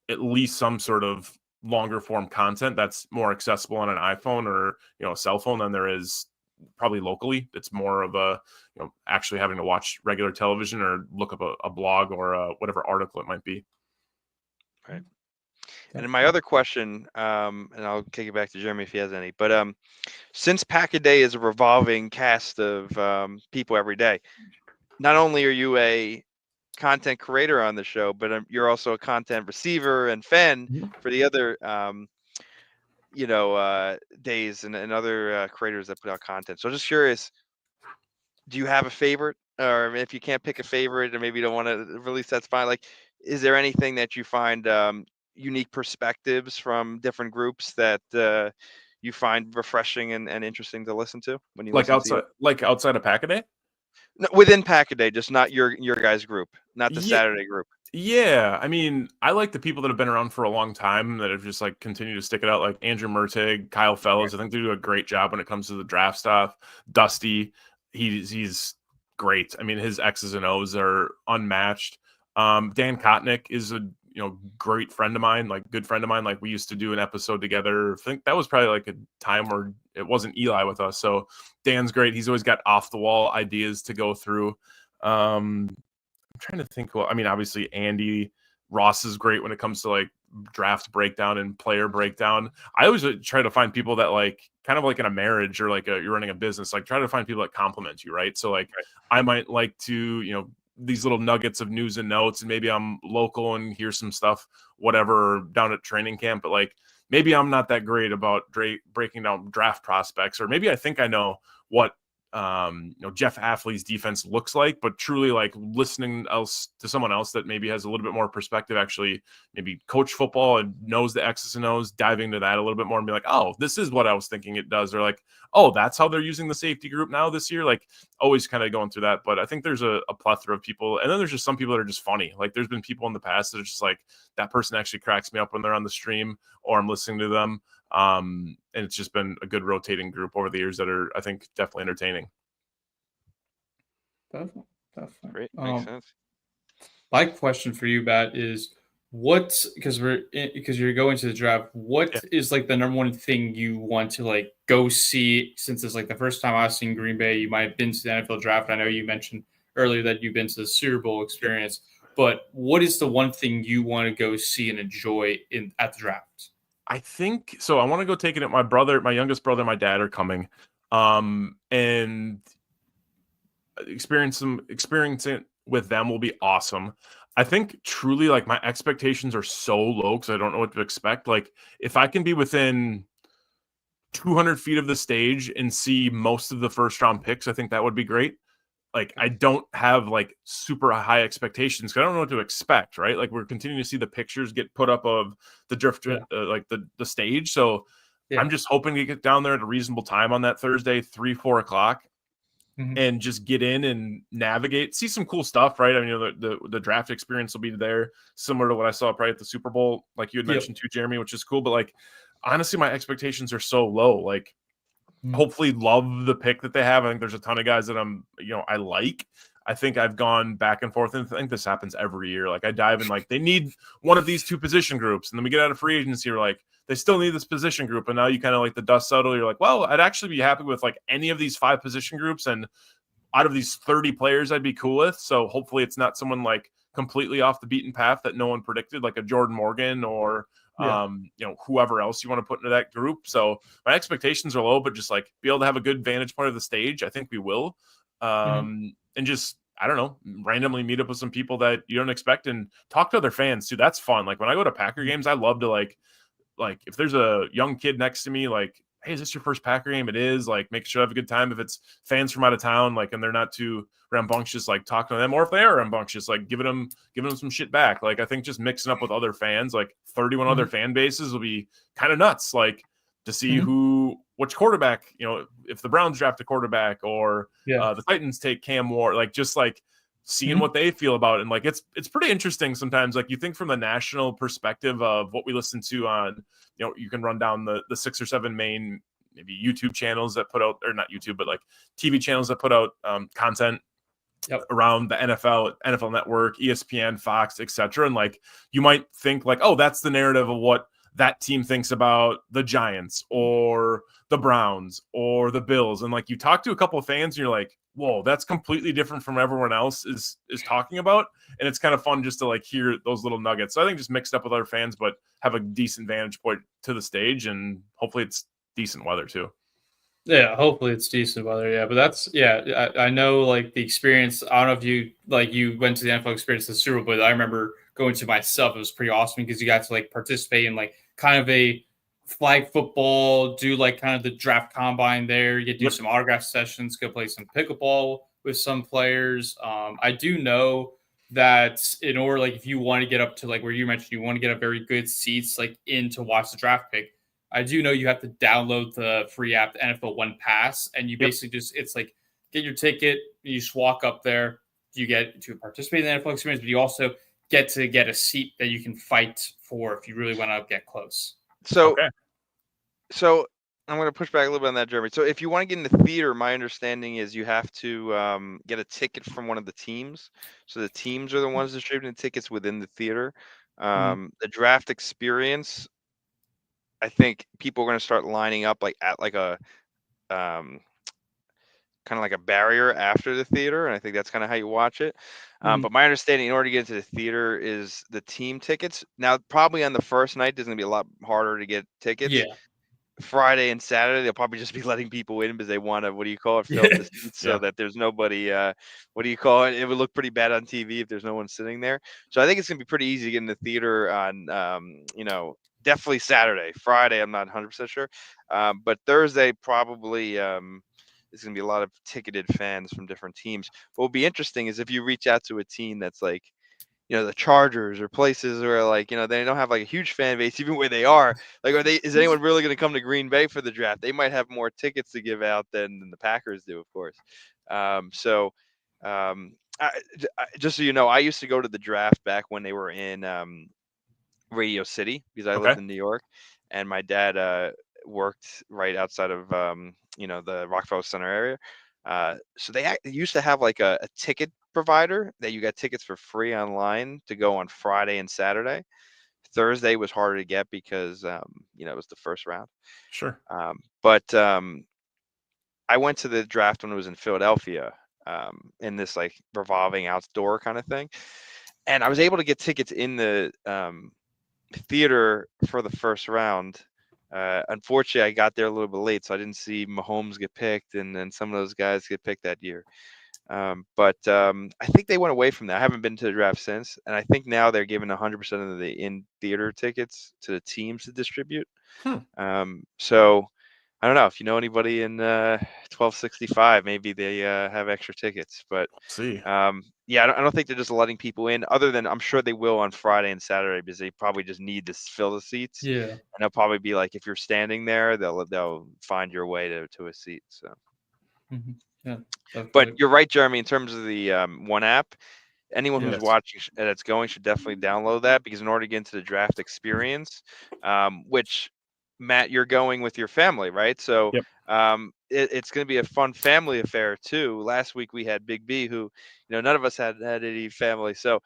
at least some sort of longer form content that's more accessible on an iPhone or a cell phone than there is probably locally. It's more of a actually having to watch regular television or look up a blog or whatever article it might be. Right. And then my other question, and I'll kick it back to Jeremy if he has any, but since Pack a Day is a revolving cast of people every day, not only are you a content creator on the show, but you're also a content receiver and fan for the other days and other creators that put out content. So just curious, do you have a favorite? Or if you can't pick a favorite, or maybe you don't want to release, that's fine. Like, is there anything that you find unique perspectives from different groups that you find refreshing and interesting to listen to when you listen to outside of Pack a Day? No, within Pack a Day, just not your guys' group, not the Saturday group. Yeah, I mean, I like the people that have been around for a long time that have just like continued to stick it out, like Andrew Mertig, Kyle Fellows. I think they do a great job when it comes to the draft stuff. Dusty, he's great. I mean, his X's and O's are unmatched. Dan Kotnick is a great friend of mine, like good friend of mine. Like we used to do an episode together. I think that was probably like a time where it wasn't Eli with us. So Dan's great. He's always got off the wall ideas to go through. I'm trying to think. Well, I mean, obviously Andy Ross is great when it comes to like draft breakdown and player breakdown. I always try to find people that like kind of like in a marriage or like you're running a business, like try to find people that compliment you, right? So like I might like to, these little nuggets of news and notes, and maybe I'm local and hear some stuff, whatever, down at training camp, but like maybe I'm not that great about breaking down draft prospects, or maybe I think I know what Jeff Affley's defense looks like, but truly like listening to someone else that maybe has a little bit more perspective, actually maybe coach football and knows the X's and O's, diving into that a little bit more and be like, oh, this is what I was thinking it does. Or like, oh, that's how they're using the safety group now this year. Like always kind of going through that. But I think there's a plethora of people. And then there's just some people that are just funny. Like there's been people in the past that are just like, that person actually cracks me up when they're on the stream or I'm listening to them. And it's just been a good rotating group over the years that are, I think, definitely entertaining. Definitely. Great. Makes sense. My question for you, Matt, is because you're going to the draft, what is like the number one thing you want to like go see, since it's like the first time I've seen Green Bay? You might have been to the NFL draft. I know you mentioned earlier that you've been to the Super Bowl experience, but what is the one thing you want to go see and enjoy at the draft? I think so. I want to go take it at my youngest brother, and my dad are coming, and experiencing it with them will be awesome. I think truly like my expectations are so low because I don't know what to expect. Like if I can be within 200 feet of the stage and see most of the first round picks, I think that would be great. Like I don't have like super high expectations because I don't know what to expect, right? Like we're continuing to see the pictures get put up of the drift, like the stage. So Yeah. I'm just hoping to get down there at a reasonable time on that Thursday, 3-4 o'clock, and just get in and navigate, see some cool stuff, right? I mean, the draft experience will be there, similar to what I saw probably at the Super Bowl, like you had mentioned too, Jeremy, which is cool. But like, honestly, my expectations are so low. Like, hopefully love the pick that they have. I think there's a ton of guys that I like. I think I've gone back and forth, and I think this happens every year. Like, I dive in, like, they need one of these two position groups, and then we get out of free agency, we're like, they still need this position group, and now you kind of like the dust settle. You're like, well, I'd actually be happy with like any of these 5 position groups, and out of these 30 players, I'd be cool with. So hopefully it's not someone like completely off the beaten path that no one predicted, like a Jordan Morgan or whoever else you want to put into that group. So my expectations are low, but just like be able to have a good vantage point of the stage, I think we will. And just, I don't know, randomly meet up with some people that you don't expect and talk to other fans too. That's fun. Like when I go to Packer games, I love to like if there's a young kid next to me, like, hey, is this your first Packer game? It is. Like, make sure I have a good time. If it's fans from out of town, like, and they're not too rambunctious, like talking to them, or if they are rambunctious, like giving them some shit back. Like, I think just mixing up with other fans, like 31 other fan bases, will be kind of nuts. Like, to see which quarterback, if the Browns draft a quarterback, or the Titans take Cam Ward, like just like seeing what they feel about it. And like it's pretty interesting sometimes. Like, you think from the national perspective of what we listen to on, you can run down the 6 or 7 main maybe YouTube channels that put out, or not YouTube, but like TV channels that put out content around the NFL Network, ESPN, Fox, etc. And like, you might think like, oh, that's the narrative of what that team thinks about the Giants or the Browns or the Bills. And like, you talk to a couple of fans and you're like, whoa, that's completely different from everyone else is talking about. And it's kind of fun just to like hear those little nuggets. So I think just mixed up with other fans, but have a decent vantage point to the stage, and hopefully it's decent weather too. Yeah, hopefully it's decent weather. Yeah, but that's I know like the experience. I don't know if you went to the NFL experience the Super Bowl, but I remember going to myself. It was pretty awesome because you got to like participate in like kind of a flag football, do like kind of the draft combine there. You get to do some autograph sessions, go play some pickleball with some players. I do know that in order, like if you want to get up to like where you mentioned, you want to get a very good seats like in to watch the draft pick. I do know you have to download the free app, the NFL One Pass, and you basically it's like get your ticket, you just walk up there, you get to participate in the NFL experience, but you also get to get a seat that you can fight for if you really want to get close. So I'm going to push back a little bit on that, Jeremy. So if you want to get in the theater, my understanding is you have to get a ticket from one of the teams. So the teams are the ones distributing the tickets within the theater. The draft experience, I think people are going to start lining up like at like a kind of like a barrier after the theater, and I think that's kind of how you watch it. But my understanding, in order to get into the theater, is the team tickets. Now, probably on the first night, there's going to be a lot harder to get tickets. Yeah. Friday and Saturday, they'll probably just be letting people in because they want to, fill up the seats so that there's nobody, it would look pretty bad on TV if there's no one sitting there. So I think it's going to be pretty easy to get in the theater on, definitely Saturday. Friday, I'm not 100% sure. But Thursday, probably there's going to be a lot of ticketed fans from different teams. What will be interesting is if you reach out to a team that's like, the Chargers or places where like, they don't have like a huge fan base, even where they are. Like, is anyone really going to come to Green Bay for the draft? They might have more tickets to give out than the Packers do, of course. Just so you know, I used to go to the draft back when they were in Radio City because I lived in New York, and my dad worked right outside of the Rockefeller Center area. So they used to have like a ticket provider that you got tickets for free online to go on Friday and Saturday. Thursday was harder to get because it was the first round. Sure. But I went to the draft when it was in Philadelphia, in this like revolving outdoor kind of thing, and I was able to get tickets in the theater for the first round. Unfortunately, I got there a little bit late, so I didn't see Mahomes get picked, and then some of those guys get picked that year. But I think they went away from that. I haven't been to the draft since, and I think now they're giving 100% of the in-theater tickets to the teams to distribute. So I don't know if you know anybody in 1265, maybe they have extra tickets. But See. yeah, I don't think they're just letting people in. Other than I'm sure they will on Friday and Saturday because they probably just need to fill the seats. Yeah. And they'll probably be like, if you're standing there, they'll find your way to a seat. So. Hmm. Yeah. But Definitely. you're right, Jeremy. In terms of the one app, anyone who's Yes. watching that's going should definitely download that because in order to get into the draft experience, which Matt, you're going with your family, right? So Yep. it's going to be a fun family affair too. Last week we had Big B, who none of us had any family, so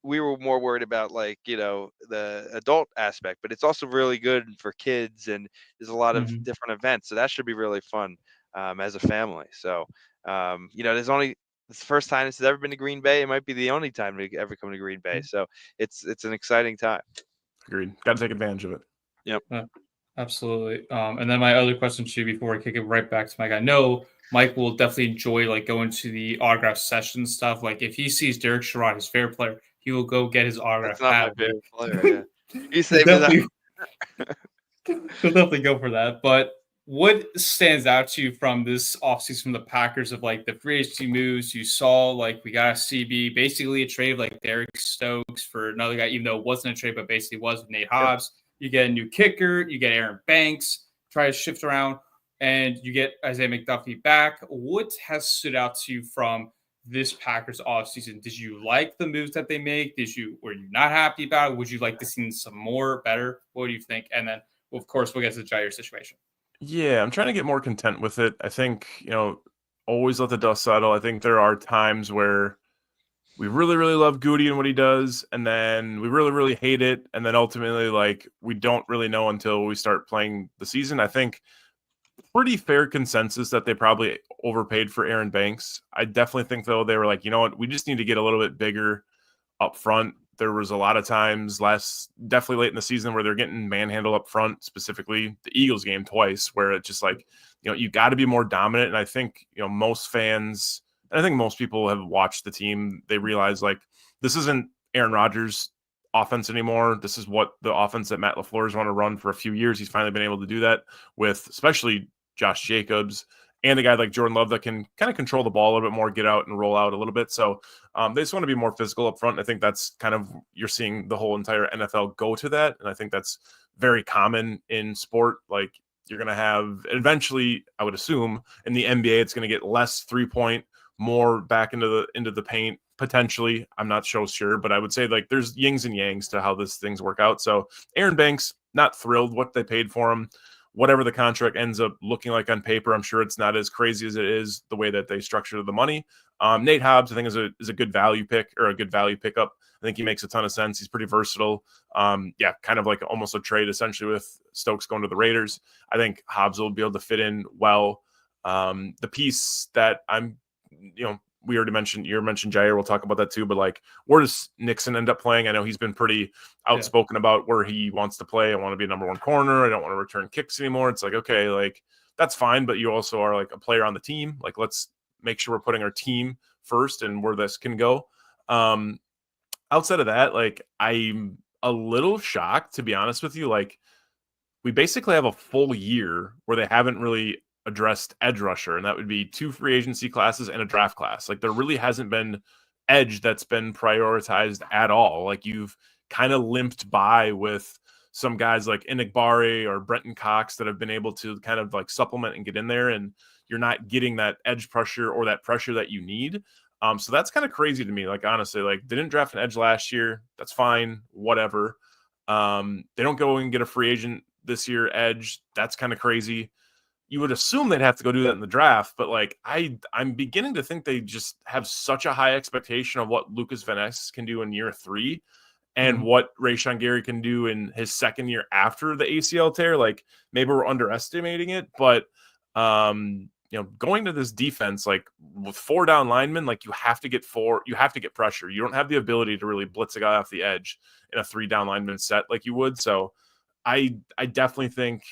we were more worried about the adult aspect, but it's also really good for kids, and there's a lot of Mhm. different events, so that should be really fun as a family. So there's only it's the first time this has ever been to Green Bay. It might be the only time to ever come to Green Bay. So it's an exciting time. Agreed. Got to take advantage of it. Yep. Absolutely. And then my other question to you before I kick it right back to Mike. I know Mike will definitely enjoy going to the autograph session stuff. Like if he sees Derek Sherrod, his favorite player, he will go get his That's autograph not my hat. favorite player. Yeah, he He'll saved his. definitely he'll definitely go for that. But what stands out to you from this offseason from the Packers of the free agency moves you saw? We got a CB, basically a trade of Derek Stokes for another guy, even though it wasn't a trade, but basically was with Nate Yep. Hobbs. You get a new kicker, you get Aaron Banks, try to shift around, and you get Isaiah McDuffie back. What has stood out to you from this Packers offseason? Did you like the moves that they make? Were you not happy about it? Would you like to see some more better? What do you think? And then of course, we'll get to the Jair situation. Yeah, I'm trying to get more content with it. I think, always let the dust settle. I think there are times where we really, really love Goody and what he does, and then we really, really hate it. And then ultimately, we don't really know until we start playing the season. I think pretty fair consensus that they probably overpaid for Aaron Banks. I definitely think, though, they were like, you know what, we just need to get a little bit bigger up front. There was a lot of times definitely late in the season where they're getting manhandled up front, specifically the Eagles game twice, where it's just you got to be more dominant. And I think, most fans, and I think most people have watched the team, they realize this isn't Aaron Rodgers' offense anymore. This is what the offense that Matt LaFleur's want to run for a few years. He's finally been able to do that with especially Josh Jacobs and a guy like Jordan Love that can kind of control the ball a little bit more, get out and roll out a little bit. So they just want to be more physical up front. I think that's kind of, you're seeing the whole entire NFL go to that. And I think that's very common in sport. You're going to have eventually, I would assume in the NBA, it's going to get less 3-point, more back into the paint potentially. I'm not so sure, but I would say there's yings and yangs to how this things work out. So Aaron Banks, not thrilled what they paid for him. Whatever the contract ends up looking like on paper, I'm sure it's not as crazy as it is the way that they structured the money. Nate Hobbs, I think, is a good value pick or a good value pickup. I think he makes a ton of sense. He's pretty versatile. Yeah, kind of almost a trade essentially with Stokes going to the Raiders. I think Hobbs will be able to fit in well. The piece that we already mentioned, you mentioned Jair, we'll talk about that too, but where does Nixon end up playing? I know he's been pretty outspoken about where he wants to play. I want to be a number one corner. I don't want to return kicks anymore. It's okay, that's fine, but you also are a player on the team. Let's make sure we're putting our team first and where this can go. Outside of that, I'm a little shocked, to be honest with you. We basically have a full year where they haven't really addressed edge rusher, and that would be 2 free agency classes and a draft class. There really hasn't been edge that's been prioritized at all. You've kind of limped by with some guys like Enigbare or Brenton Cox that have been able to kind of supplement and get in there, and you're not getting that edge pressure or that pressure that you need. So that's kind of crazy to me. Honestly, they didn't draft an edge last year. That's fine. Whatever. They don't go and get a free agent this year edge. That's kind of crazy. You would assume they'd have to go do that in the draft, but I'm beginning to think they just have such a high expectation of what Lucas Van Ness can do in year 3 and what Rashawn Gary can do in his second year after the ACL tear. Maybe we're underestimating it, but going to this defense, with 4 down linemen, you have to get pressure. You don't have the ability to really blitz a guy off the edge in a 3 down lineman set like you would. So I definitely think,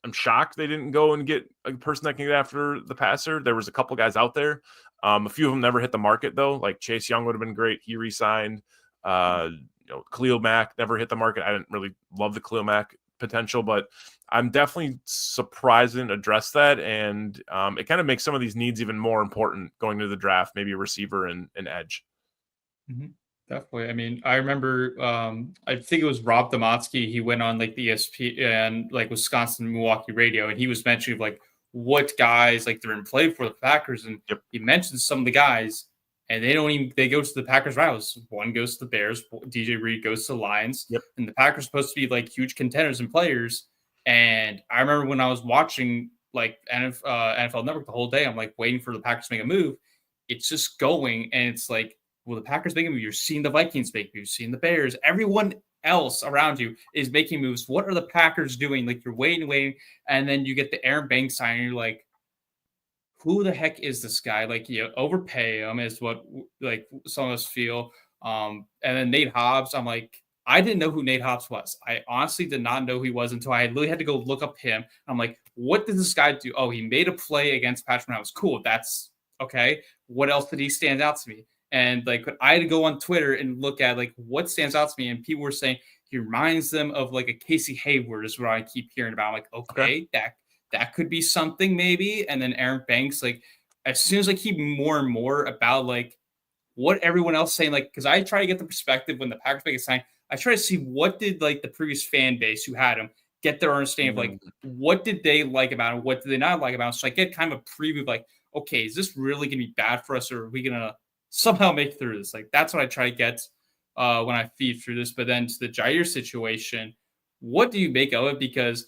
I'm shocked they didn't go and get a person that can get after the passer. There was a couple guys out there. A few of them never hit the market though. Chase Young would have been great. He re-signed. Khalil Mack never hit the market. I didn't really love the Khalil Mack potential, but I'm definitely surprised and address that. And it kind of makes some of these needs even more important going to the draft, maybe a receiver and an edge. Mm-hmm. Definitely. I mean, I remember, I think it was Rob Domotsky. He went on like the ESPN, like Wisconsin Milwaukee radio, and he was mentioning like what guys like they're in play for the Packers, and Yep. he mentioned some of the guys, and they go to the Packers rivals. One goes to the Bears, DJ Reed goes to the Lions, Yep. and the Packers supposed to be like huge contenders and players. And I remember when I was watching like NFL Network the whole day, I'm like waiting for the Packers to make a move. It's just going, and it's like, well, the Packers making moves. You're seeing the Vikings make moves, seeing the Bears. Everyone else around you is making moves. What are the Packers doing? Like you're waiting, and then you get the Aaron Banks sign, and you're like, who the heck is this guy? Like you overpay him is what like some of us feel. And then Nate Hobbs, I'm like, I didn't know who Nate Hobbs was. I honestly did not know who he was until I literally had to go look up him. I'm like, what did this guy do? Oh, he made a play against Patrick Mahomes. Cool. That's okay. What else did he stand out to me? And like I had to go on Twitter and look at like what stands out to me. And people were saying he reminds them of like a Casey Hayward is what I keep hearing about. I'm like, okay. That could be something maybe. And then Aaron Banks, like as soon as I keep more and more about like what everyone else saying, like because I try to get the perspective when the Packers make a sign, I try to see what did like the previous fan base who had him get their understanding of like what did they like about him, what did they not like about him. So I get kind of a preview of like, okay, is this really gonna be bad for us, or are we gonna somehow make it through this? Like that's what I try to get when I feed through this. But then to the Jair situation, what do you make of it? Because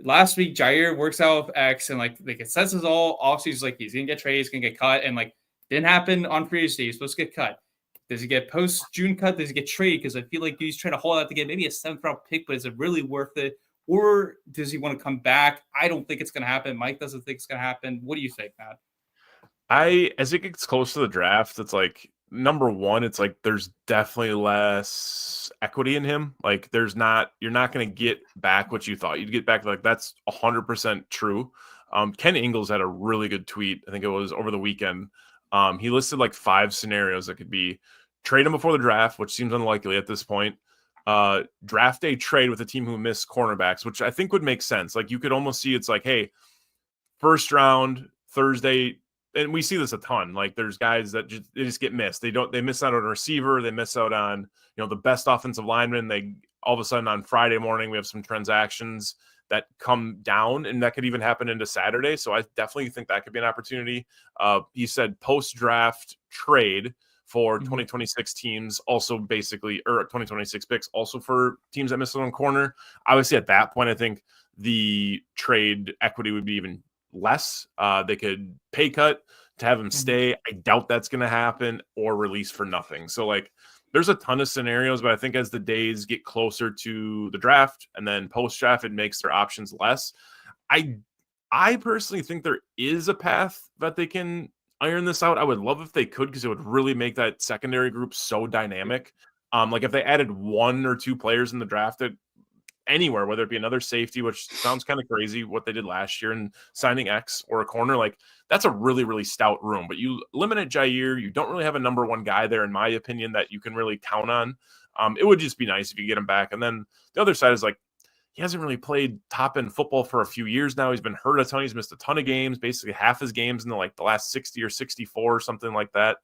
last week Jair works out with X and like it says it's all offseason, like he's gonna get traded, he's gonna get cut, and like didn't happen on free agency. He's supposed to get cut. Does he get post June cut? Does he get traded? Because I feel like he's trying to hold out to get maybe a 7th-round pick, but is it really worth it? Or does he want to come back? I don't think it's going to happen. Mike doesn't think it's going to happen. What do you think, Matt? As it gets close to the draft, it's like number one, it's like there's definitely less equity in him. Like you're not going to get back what you thought you'd get back. Like that's 100% true. Ken Ingalls had a really good tweet. I think it was over the weekend. He listed like 5 scenarios that could be: trade him before the draft, which seems unlikely at this point. Draft day trade with a team who missed cornerbacks, which I think would make sense. Like you could almost see it's like, hey, first round Thursday, and we see this a ton. Like there's guys that just get missed. They miss out on a receiver. They miss out on the best offensive lineman. They all of a sudden on Friday morning we have some transactions that come down, and that could even happen into Saturday. So I definitely think that could be an opportunity. He said post-draft trade for 2026 teams, also basically, or 2026 picks, also for teams that missed it on corner. Obviously, at that point, I think the trade equity would be even less. They could pay cut to have him stay. I doubt that's going to happen, or release for nothing. So, like, there's a ton of scenarios, but I think as the days get closer to the draft and then post-draft, it makes their options less. I personally think there is a path that they can iron this out. I would love if they could, because it would really make that secondary group so dynamic. Like if they added 1 or 2 players in the draft that anywhere, whether it be another safety, which sounds kind of crazy what they did last year and signing X, or a corner, like that's a really, really stout room. But you eliminate Jair, you don't really have a number 1 guy there, in my opinion, that you can really count on. It would just be nice if you get him back. And then the other side is like, he hasn't really played top-end football for a few years now. He's been hurt a ton. He's missed a ton of games, basically half his games in the last 60 or 64 or something like that.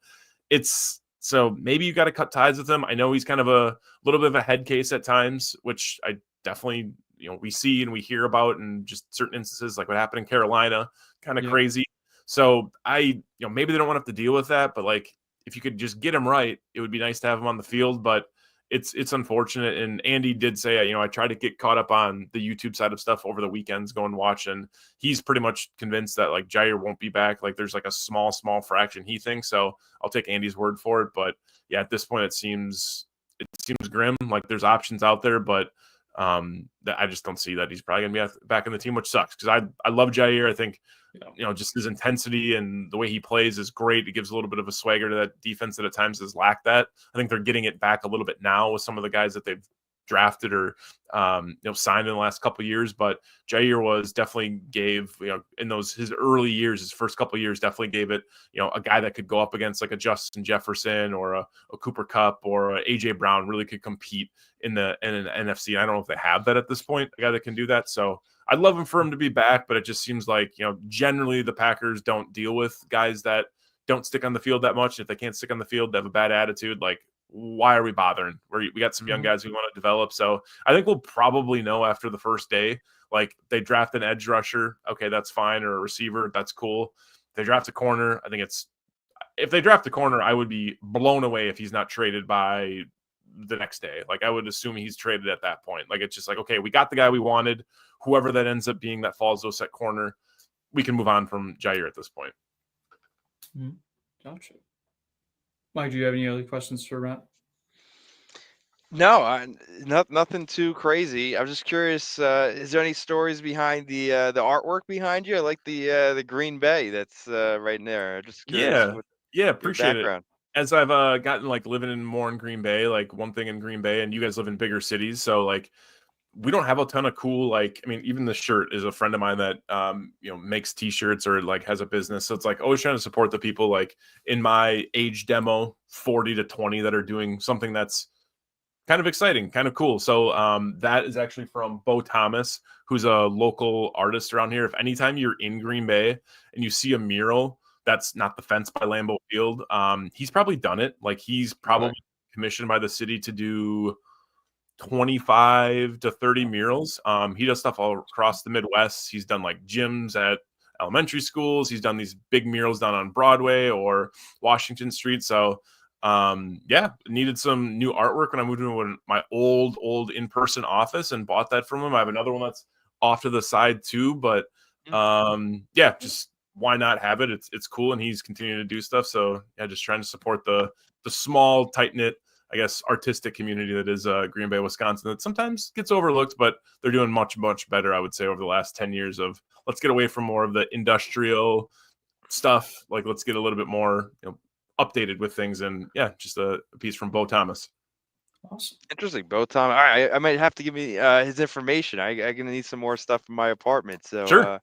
So maybe you got to cut ties with him. I know he's kind of a little bit of a head case at times, which I definitely, we see and we hear about, and just certain instances like what happened in Carolina, kind of crazy. So maybe they don't want to have to deal with that, but like if you could just get him right, it would be nice to have him on the field. But it's unfortunate. And Andy did say, I tried to get caught up on the YouTube side of stuff over the weekends, go and watch, and he's pretty much convinced that like Jair won't be back. Like there's like a small fraction he thinks. So I'll take Andy's word for it. But yeah, at this point it seems grim. Like there's options out there, but that I just don't see that he's probably gonna be back in the team, which sucks, because I love Jair. I think just his intensity and the way he plays is great. It gives a little bit of a swagger to that defense that at times has lacked that. I think they're getting it back a little bit now with some of the guys that they've drafted or signed in the last couple of years. But Jair definitely gave, in his early years, his first couple of years, definitely gave it, a guy that could go up against like a Justin Jefferson or a Cooper Kupp or a AJ Brown, really could compete in an NFC. I don't know if they have that at this point, a guy that can do that. So I'd love him for him to be back, but it just seems like, generally the Packers don't deal with guys that don't stick on the field that much. If they can't stick on the field, they have a bad attitude. Like, why are we bothering? We got some young guys we want to develop. So I think we'll probably know after the first day. Like, they draft an edge rusher, okay, that's fine, or a receiver, that's cool. They draft a corner. I think if they draft a corner, I would be blown away if he's not traded by the next day. Like, I would assume he's traded at that point. Like, it's just like, okay, we got the guy we wanted. Whoever that ends up being that falls those at corner, we can move on from Jair at this point. Gotcha. Mike, do you have any other questions for Matt? No, nothing too crazy. I'm just curious. Is there any stories behind the artwork behind you? I like the Green Bay that's right in there. Just curious. Yeah, appreciate it. Background. As I've gotten like living more in Green Bay, like one thing in Green Bay, and you guys live in bigger cities, so like we don't have a ton of cool, like, I mean, even the shirt is a friend of mine that makes t-shirts or like has a business. So it's like always trying to support the people like in my age demo, 40 to 20, that are doing something that's kind of exciting, kind of cool. So that is actually from Bo Thomas, who's a local artist around here. If anytime you're in Green Bay and you see a mural that's not the fence by Lambeau Field, he's probably done it. Like, he's probably commissioned by the city to do 25 to 30 murals. He does stuff all across the Midwest. He's done like gyms at elementary schools. He's done these big murals down on Broadway or Washington Street. So needed some new artwork when I moved into my old in-person office and bought that from him. I have another one that's off to the side too, but just why not have it? It's cool, and he's continuing to do stuff. So yeah, just trying to support the small, tight-knit, I guess, artistic community that is Green Bay, Wisconsin, that sometimes gets overlooked, but they're doing much, much better, I would say, over the last 10 years of let's get away from more of the industrial stuff. Like, let's get a little bit more, updated with things. And yeah, just a piece from Bo Thomas. Awesome. Interesting. Bo Thomas. All right. I might have to give me his information. I'm going to need some more stuff in my apartment. So, sure.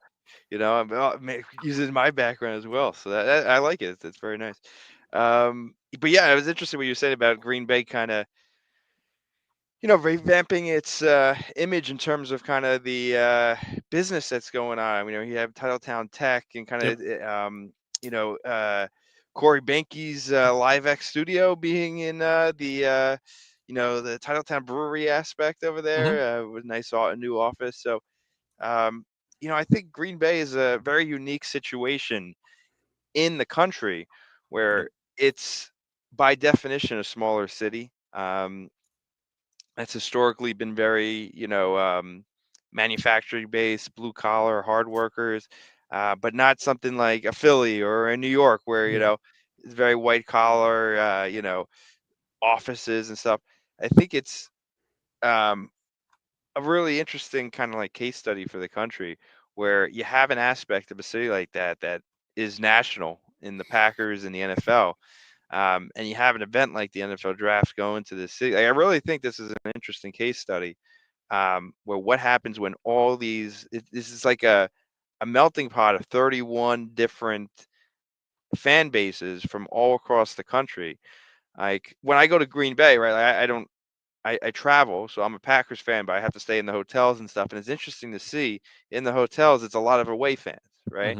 I'm using my background as well. So that I like it. It's very nice. But yeah, it was interesting what you were saying about Green Bay kind of, revamping its image in terms of kind of the business that's going on. You have Titletown Tech and kind of, Corey Behnke's Live X Studio being in the Titletown Brewery aspect over there with a new office. So, I think Green Bay is a very unique situation in the country where it's by definition a smaller city. That's historically been very, manufacturing based, blue collar, hard workers, but not something like a Philly or a New York where, it's very white collar, offices and stuff. I think it's a really interesting kind of like case study for the country where you have an aspect of a city like that is national in the Packers and the NFL. And you have an event like the NFL draft going to the city. Like, I really think this is an interesting case study where what happens when all this is like a melting pot of 31 different fan bases from all across the country. Like, when I go to Green Bay, right, I travel, so I'm a Packers fan, but I have to stay in the hotels and stuff. And it's interesting to see in the hotels, it's a lot of away fans, right?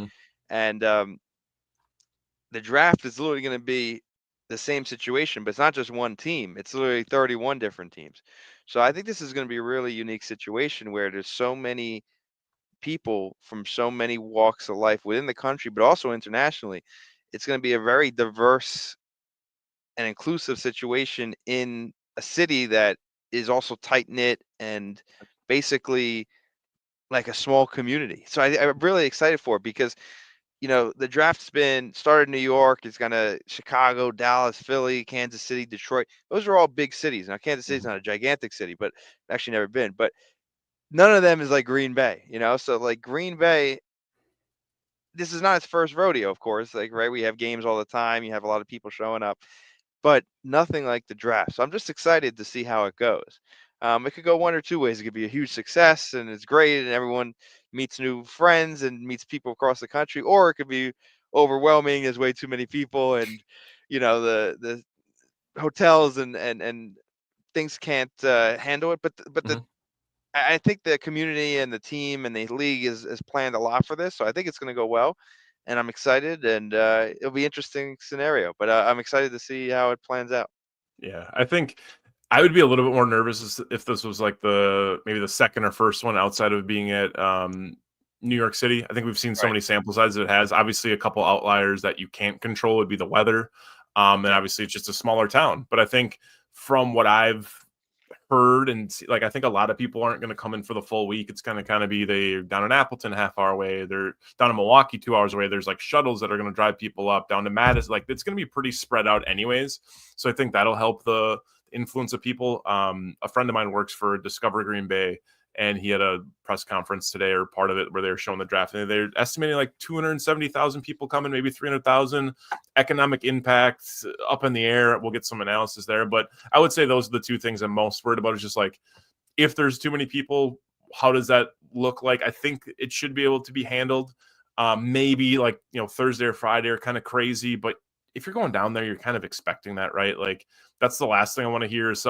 And the draft is literally going to be the same situation, but it's not just one team. It's literally 31 different teams. So I think this is going to be a really unique situation where there's so many people from so many walks of life within the country, but also internationally. It's going to be a very diverse and inclusive situation in a city that is also tight knit and basically like a small community. So I'm really excited for it because the draft's been started in New York. It's gonna Chicago, Dallas, Philly, Kansas City, Detroit. Those are all big cities. Now, Kansas City's not a gigantic city, but I've actually never been. But none of them is like Green Bay, So like Green Bay, this is not its first rodeo, of course. Like, right, we have games all the time. You have a lot of people showing up, but nothing like the draft. So I'm just excited to see how it goes. It could go one or two ways. It could be a huge success and it's great, and everyone meets new friends and meets people across the country, or it could be overwhelming. There's way too many people, and the hotels and things can't handle it. But Mhm. I think the community and the team and the league is planned a lot for this, so I think it's going to go well, and I'm excited, and it'll be interesting scenario. But I'm excited to see how it plans out. Yeah, I think I would be a little bit more nervous if this was like maybe the second or first one outside of being at New York City. I think we've seen so Right. many sample sizes it has. Obviously, a couple outliers that you can't control would be the weather, and Yeah. obviously it's just a smaller town. But I think from what I've heard like I think a lot of people aren't going to come in for the full week. It's going to kind of be they're down in Appleton, half hour away. They're down in Milwaukee, 2 hours away. There's like shuttles that are going to drive people up down to Madison. Like it's going to be pretty spread out, anyways. So I think that'll help the influence of people. A friend of mine works for Discover Green Bay, and he had a press conference today or part of it where they were showing the draft, and they're estimating like 270,000 people coming, maybe 300,000. Economic impact up in the air. We'll get some analysis there, but I would say those are the two things I'm most worried about. Is just like if there's too many people, how does that look like? I think it should be able to be handled. Maybe like Thursday or Friday are kind of crazy, but if you're going down there, you're kind of expecting that, right? Like that's the last thing I want to hear is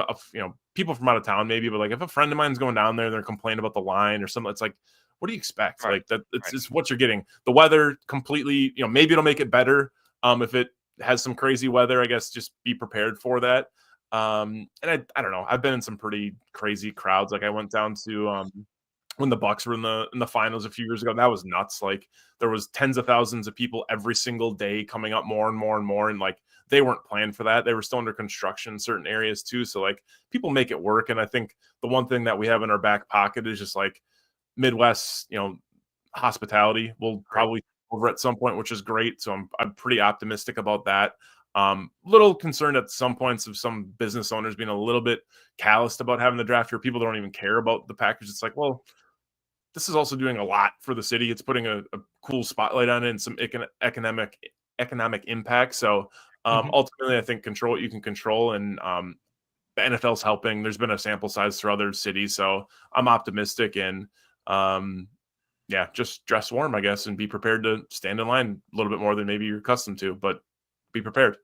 people from out of town maybe, but like if a friend of mine's going down there and they're complaining about the line or something, it's like, what do you expect? Right. Like that, it's Right. just what you're getting. The weather completely, maybe it'll make it better. If it has some crazy weather, I guess just be prepared for that. And I don't know. I've been in some pretty crazy crowds. Like I went down to when the Bucks were in the finals a few years ago. That was nuts. Like there was tens of thousands of people every single day coming up more and more and more. And like they weren't planned for that. They were still under construction in certain areas too. So like people make it work. And I think the one thing that we have in our back pocket is just like Midwest, hospitality will Right. probably over at some point, which is great. So I'm pretty optimistic about that. Little concerned at some points of some business owners being a little bit calloused about having the draft here. People don't even care about the package. It's like, well, this is also doing a lot for the city. It's putting a cool spotlight on it and some economic impact. So Mhm. ultimately, I think control what you can control, and the NFL's helping. There's been a sample size for other cities, so I'm optimistic and yeah, just dress warm, I guess, and be prepared to stand in line a little bit more than maybe you're accustomed to, but be prepared.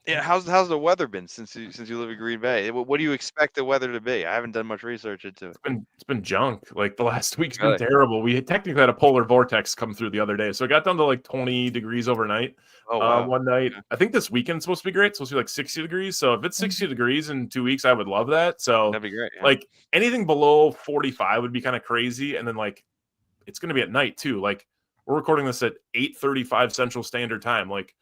Yeah. How's the weather been since you live in Green Bay? What do you expect the weather to be? I haven't done much research into it. It's been junk. Like the last week's been Really? terrible. We had technically had a polar vortex come through the other day, so it got down to like 20 degrees overnight. Oh wow. One night, Okay. I think this weekend's supposed to be great. It's supposed to be like 60 degrees. So if it's 60 degrees in 2 weeks, I would love that. So That'd be great. Yeah. like anything below 45 would be kind of crazy. And then like it's going to be at night too. Like we're recording this at 8:35 Central Standard Time. Like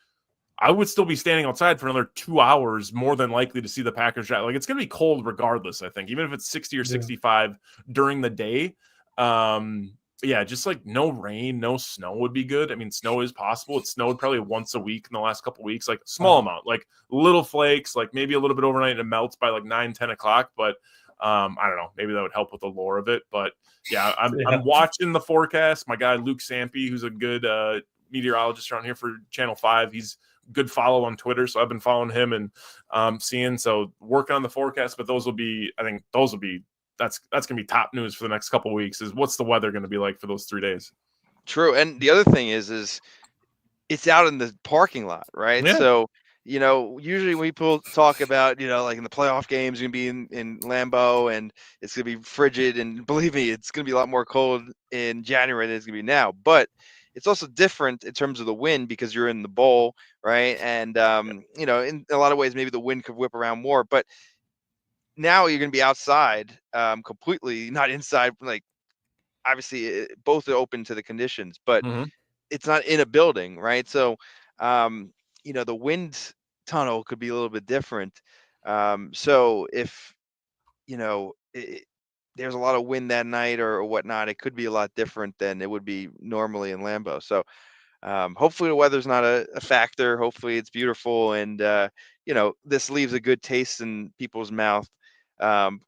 I would still be standing outside for another 2 hours, more than likely to see the Packers draft. Like it's going to be cold regardless, I think, even if it's 60 or Yeah. 65 during the day. Yeah, just like no rain, no snow would be good. I mean, snow is possible. It snowed probably once a week in the last couple of weeks, like small amount, like little flakes, like maybe a little bit overnight and it melts by like 9, 10 o'clock. But I don't know, maybe that would help with the lore of it. But yeah, I'm Yeah. I'm watching the forecast. My guy Luke Sampe, who's a good meteorologist around here for Channel 5, he's good follow on Twitter. So I've been following him and seeing, so working on the forecast, but I think those will be, that's going to be top news for the next couple of weeks is what's the weather going to be like for those 3 days. True. And the other thing is it's out in the parking lot, right? Yeah. So, usually when people talk about, like in the playoff games, you're gonna be in Lambeau and it's gonna be frigid. And believe me, it's gonna be a lot more cold in January than it's gonna be now. But it's also different in terms of the wind because you're in the bowl, right? And in a lot of ways, maybe the wind could whip around more. But now you're gonna be outside, completely, not inside. Like obviously, both are open to the conditions, but Mhm. it's not in a building, right? So, um, the wind tunnel could be a little bit different. So if there's a lot of wind that night or whatnot, it could be a lot different than it would be normally in Lambeau. So hopefully the weather's not a factor. Hopefully it's beautiful, and this leaves a good taste in people's mouth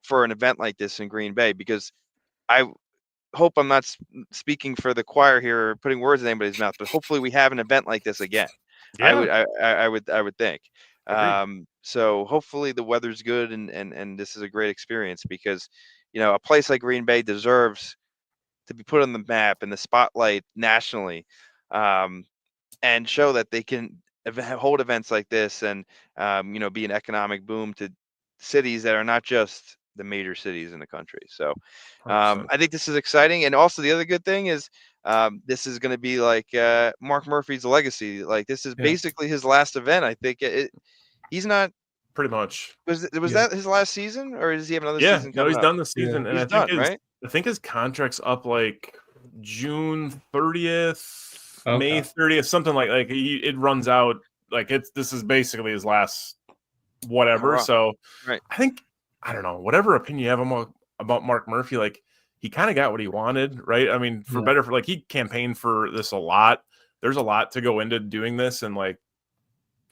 for an event like this in Green Bay, because I hope I'm not speaking for the choir here or putting words in anybody's mouth, but hopefully we have an event like this again. I Yeah. would I would think. So hopefully the weather's good and this is a great experience because, a place like Green Bay deserves to be put on the map and the spotlight nationally, and show that they can hold events like this and, be an economic boom to cities that are not just the major cities in the country. So 100%. I think this is exciting. And also the other good thing is, this is going to be like Mark Murphy's legacy. Like this is Yeah. basically his last event. I think he's not. Pretty much. Was Yeah. that his last season, or does he have another Yeah, season no, coming he's up? done this season, and He's done, right? I think his contract's up like June 30th, May Okay. 30th, something like it runs out. Like this is basically his last Oh, whatever. wow. So Right. I think I don't know, whatever opinion you have about Mark Murphy, like he kind of got what he wanted, right? I mean, for Yeah. better, for like he campaigned for this a lot. There's a lot to go into doing this, and like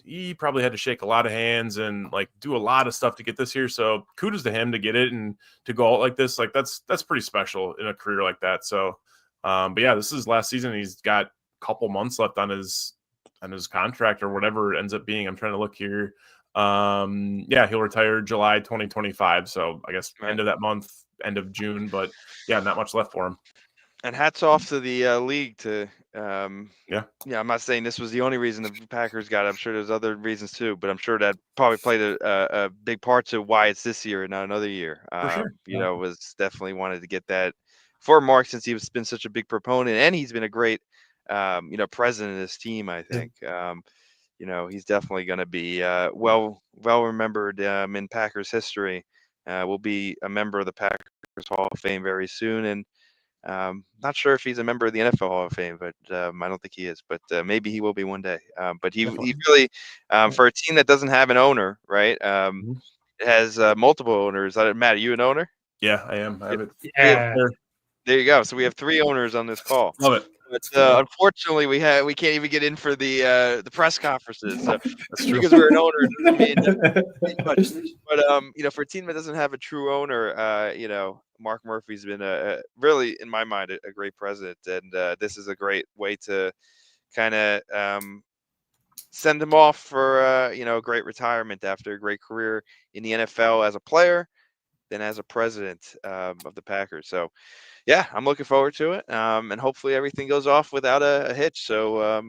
he probably had to shake a lot of hands and like do a lot of stuff to get this here. So kudos to him to get it and to go out like this. Like that's pretty special in a career like that. So, but yeah, this is his last season. He's got a couple months left on his contract or whatever it ends up being. I'm trying to look here. Yeah, he'll retire July 2025. So I guess Right. end of that month, end of June. But yeah, not much left for him. And hats off to the league to Yeah. I'm not saying this was the only reason the Packers got it. I'm sure there's other reasons too, but I'm sure that probably played a big part to why it's this year and not another year. For sure. Was definitely wanted to get that for Mark since he was been such a big proponent and he's been a great president of this team. I think he's definitely going to be well remembered in Packers history. Will be a member of the Packers Hall of Fame very soon and. Not sure if he's a member of the NFL Hall of Fame, but I don't think he is. But maybe he will be one day. But he Definitely. really, for a team that doesn't have an owner, right? Mhm. It has multiple owners. Matt, are you an owner? Yeah, I am. I have it. Yeah. There you go. So we have 3 owners on this call. Love it. But cool. unfortunately, we can't even get in for the press conferences. So That's true. because we're an owner, it doesn't mean much. But for a team that doesn't have a true owner, Mark Murphy's been really, in my mind, a great president, and this is a great way to kind of send him off for a great retirement after a great career in the NFL as a player, then as a president of the Packers. So yeah, I'm looking forward to it, and hopefully everything goes off without a hitch. So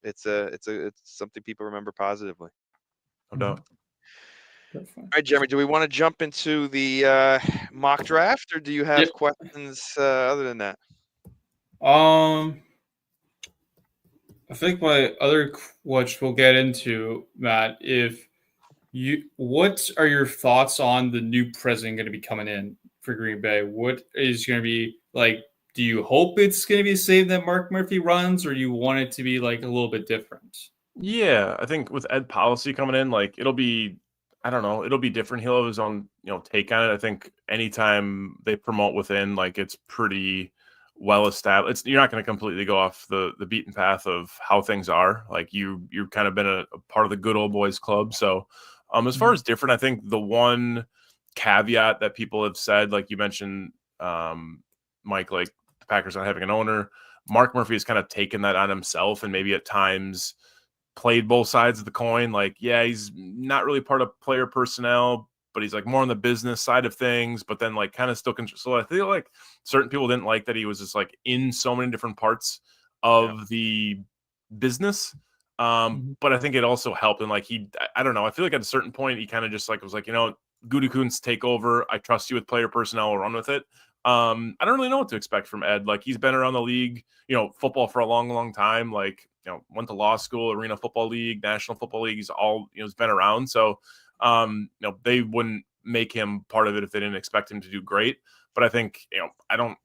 it's something people remember positively. No doubt. All right, Jeremy, do we want to jump into the mock draft, or do you have Yep. questions other than that? I think my other, which we'll get into, Matt, what are your thoughts on the new president going to be coming in for Green Bay? What is going to be like? Do you hope it's going to be the same that Mark Murphy runs, or do you want it to be like a little bit different? Yeah, I think with Ed Policy coming in, like it'll be, I don't know, it'll be different. He'll have his own, take on it. I think anytime they promote within, like it's pretty well established. You're not going to completely go off the beaten path of how things are. Like you've kind of been a part of the good old boys club. So, as far as different, I think the one caveat that people have said, like you mentioned, Mike, like the Packers not having an owner, Mark Murphy has kind of taken that on himself, and maybe at times played both sides of the coin. Like, yeah, he's not really part of player personnel, but he's like more on the business side of things, but then like kind of still control. So I feel like certain people didn't like that he was just like in so many different parts of the business. But I think it also helped. And like, I don't know. I feel like at a certain point, he kind of just like was like, Gutekunst, take over. I trust you with player personnel. We'll run with it. I don't really know what to expect from Ed. Like he's been around the league, football for a long, long time. Like, went to law school, Arena Football League, National Football League. He's all, he's been around. So, they wouldn't make him part of it if they didn't expect him to do great. But I think, I don't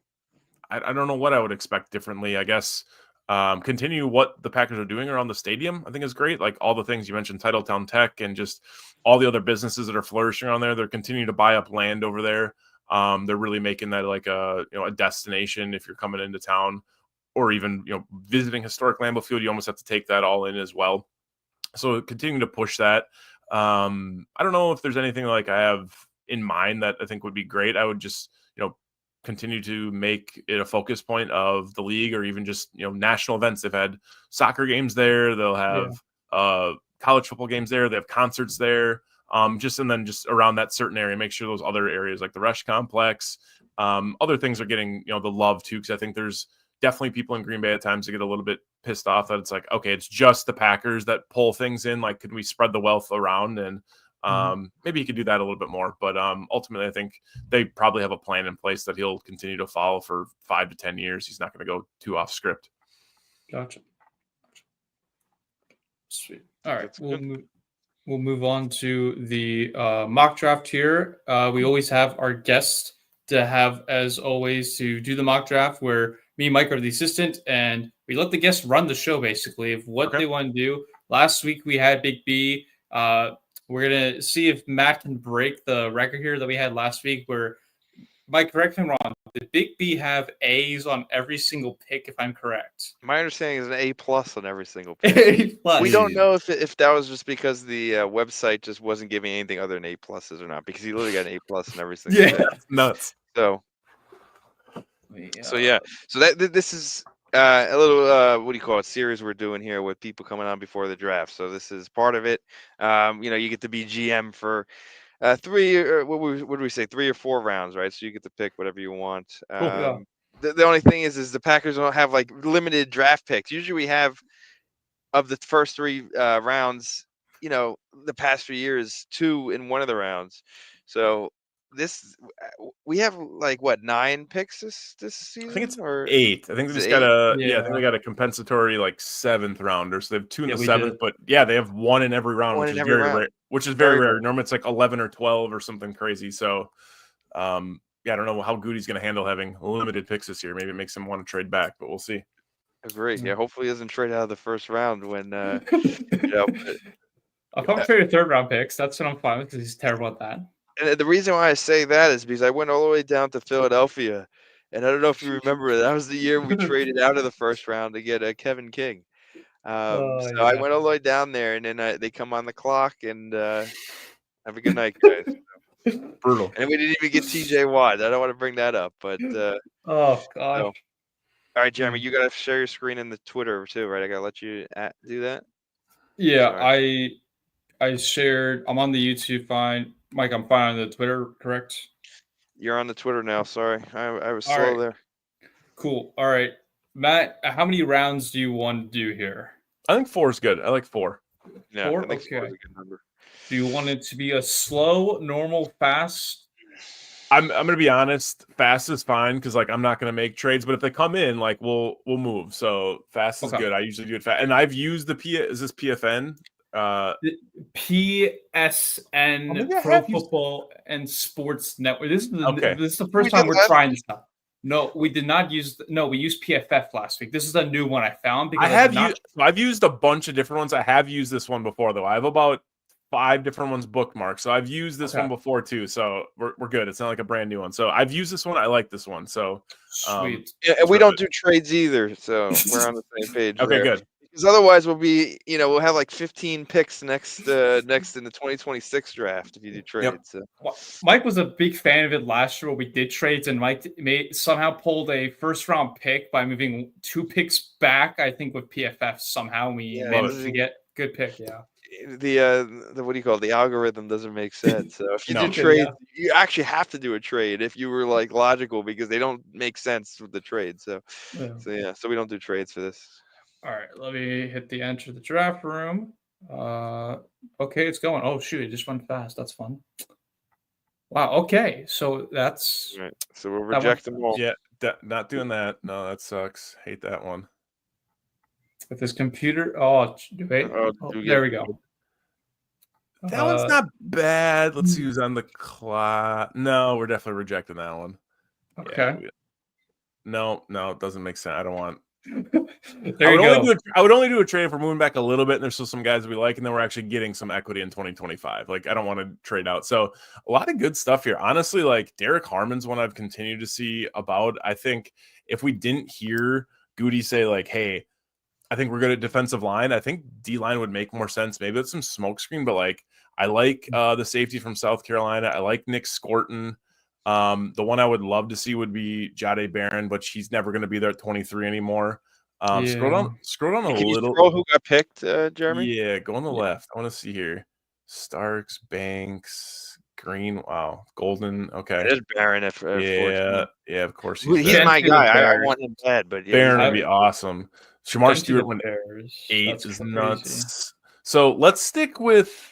know what I would expect differently. I guess continue what the Packers are doing around the stadium, I think is great. Like all the things you mentioned, Titletown Tech and just all the other businesses that are flourishing on there. They're continuing to buy up land over there. They're really making that like a destination if you're coming into town, or even visiting historic Lambeau Field. You almost have to take that all in as well. So continuing to push that. I don't know if there's anything like I have in mind that I think would be great. I would just continue to make it a focus point of the league, or even just national events. They've had soccer games there. They'll have college football games there. They have concerts there. Just around that certain area, make sure those other areas like the Rush Complex, other things are getting, the love too. Because I think there's definitely people in Green Bay at times that get a little bit pissed off that it's like, okay, it's just the Packers that pull things in. Like, could we spread the wealth around? And maybe he could do that a little bit more. But ultimately, I think they probably have a plan in place that he'll continue to follow for 5 to 10 years. He's not going to go too off script. Gotcha. Sweet. All right, we'll move on to the mock draft here. We always have our guest to have, as always, to do the mock draft where me and Mike are the assistant, and we let the guests run the show basically of what they want to do. Last week we had Big B. We're gonna see if Matt can break the record here that we had last week. Where, Mike, correct me if I'm wrong, did Big B have A's on every single pick? If I'm correct, My understanding is an A+ on every single pick. A+. We don't know if that was just because the website just wasn't giving anything other than A+ or not, because he literally got an A+ in every single pick. That's nuts. So this is a little what do you call it, series we're doing here with people coming on before the draft. So this is part of it. You get to be GM for 3 or what do we say, 3 or 4 rounds, right? So you get to pick whatever you want. Cool. The only thing is the Packers don't have like limited draft picks. Usually we have, of the first 3 rounds, the past few years, 2 in one of the rounds. So we have like 9 picks this season? I think it's or 8. I think they just got I think they got a compensatory like 7th rounder. So they have 2 in the 7th, but they have 1 in every round, which is very rare. Which is very rare. Normally it's like 11 or 12 or something crazy. So I don't know how Goody's going to handle having limited picks this year. Maybe it makes him want to trade back, but we'll see. Agree. Yeah, hopefully he doesn't trade out of the first round when I'll probably trade 3rd round picks. That's what I'm fine with, because he's terrible at that. And the reason why I say that is because I went all the way down to Philadelphia, and I don't know if you remember, that was the year we traded out of the first round to get Kevin King. I went all the way down there, and then they come on the clock, and have a good night, guys. Brutal. And we didn't even get TJ Watt. I don't want to bring that up, but oh god. All right, Jeremy, you gotta share your screen in the Twitter too, right? I gotta let you do that. Yeah, sorry. I shared. I'm on the YouTube. Fine, Mike. I'm fine on the Twitter. Correct. You're on the Twitter now. Sorry, I was slow there. Cool. All right, Matt. How many rounds do you want to do here? I think 4 is good. I like 4. Yeah, 4? I think 4 is a good number. Do you want it to be a slow, normal, fast? I'm gonna be honest. Fast is fine because I'm not gonna make trades, but if they come in, we'll move. So fast is good. I usually do it fast, and I've used the Is this PFN? PSN, Pro Football and Sports Network. This is the first time we're trying this stuff. No, we did not use. We used PFF last week. This is a new one I found. Because I've used a bunch of different ones. I have used this one before though. I have about 5 different ones bookmarked. So I've used this one before too. So we're good. It's not like a brand new one. So I've used this one. I like this one. So sweet. And we don't do trades either. So we're on the same page. Okay, good. Because otherwise we'll be, we'll have like 15 picks next in the 2026 draft if you do trades. Yep. So. Well, Mike was a big fan of it last year when we did trades, and Mike somehow pulled a 1st round pick by moving 2 picks back. I think with PFF somehow we managed to get good pick. Yeah. The what do you call it? The algorithm doesn't make sense. So if you do trade, you actually have to do a trade if you were logical, because they don't make sense with the trade. So we don't do trades for this. All right, let me hit the enter the draft room. Okay, it's going. Oh shoot, it just went fast. That's fun. Wow. Okay, so that's right. So we'll reject them all. Yeah, not doing that. No, that sucks. Hate that one. With this computer. Oh, wait. There we go. That one's not bad. Let's see who's on the clock. No, we're definitely rejecting that one. Okay. Yeah, no, it doesn't make sense. I don't want. I would only do a trade if we're moving back a little bit and there's still some guys that we like, and then we're actually getting some equity in 2025. I don't want to trade out. So a lot of good stuff here. Honestly, Derek Harmon's one I've continued to see about. I think if we didn't hear Goody say hey, I think we're good at defensive line, I think D-line would make more sense. Maybe it's some smokescreen, but I like the safety from South Carolina. I like Nick Scorton. The one I would love to see would be Jade Barron, but he's never going to be there at 23 anymore. Scroll down a Can you little. scroll who got picked, Jeremy? Yeah, go on the Yeah. left. I want to see here. Starks, Banks, Green. Wow, Golden. Okay. There's Barron, unfortunately. Yeah. Of course He's Can't my see the guy. I Bears. want him bad, but yeah, Barron he's would be awesome. Shamar Can't see Stewart the went Bears. 8 That's is crazy. nuts. So let's stick with.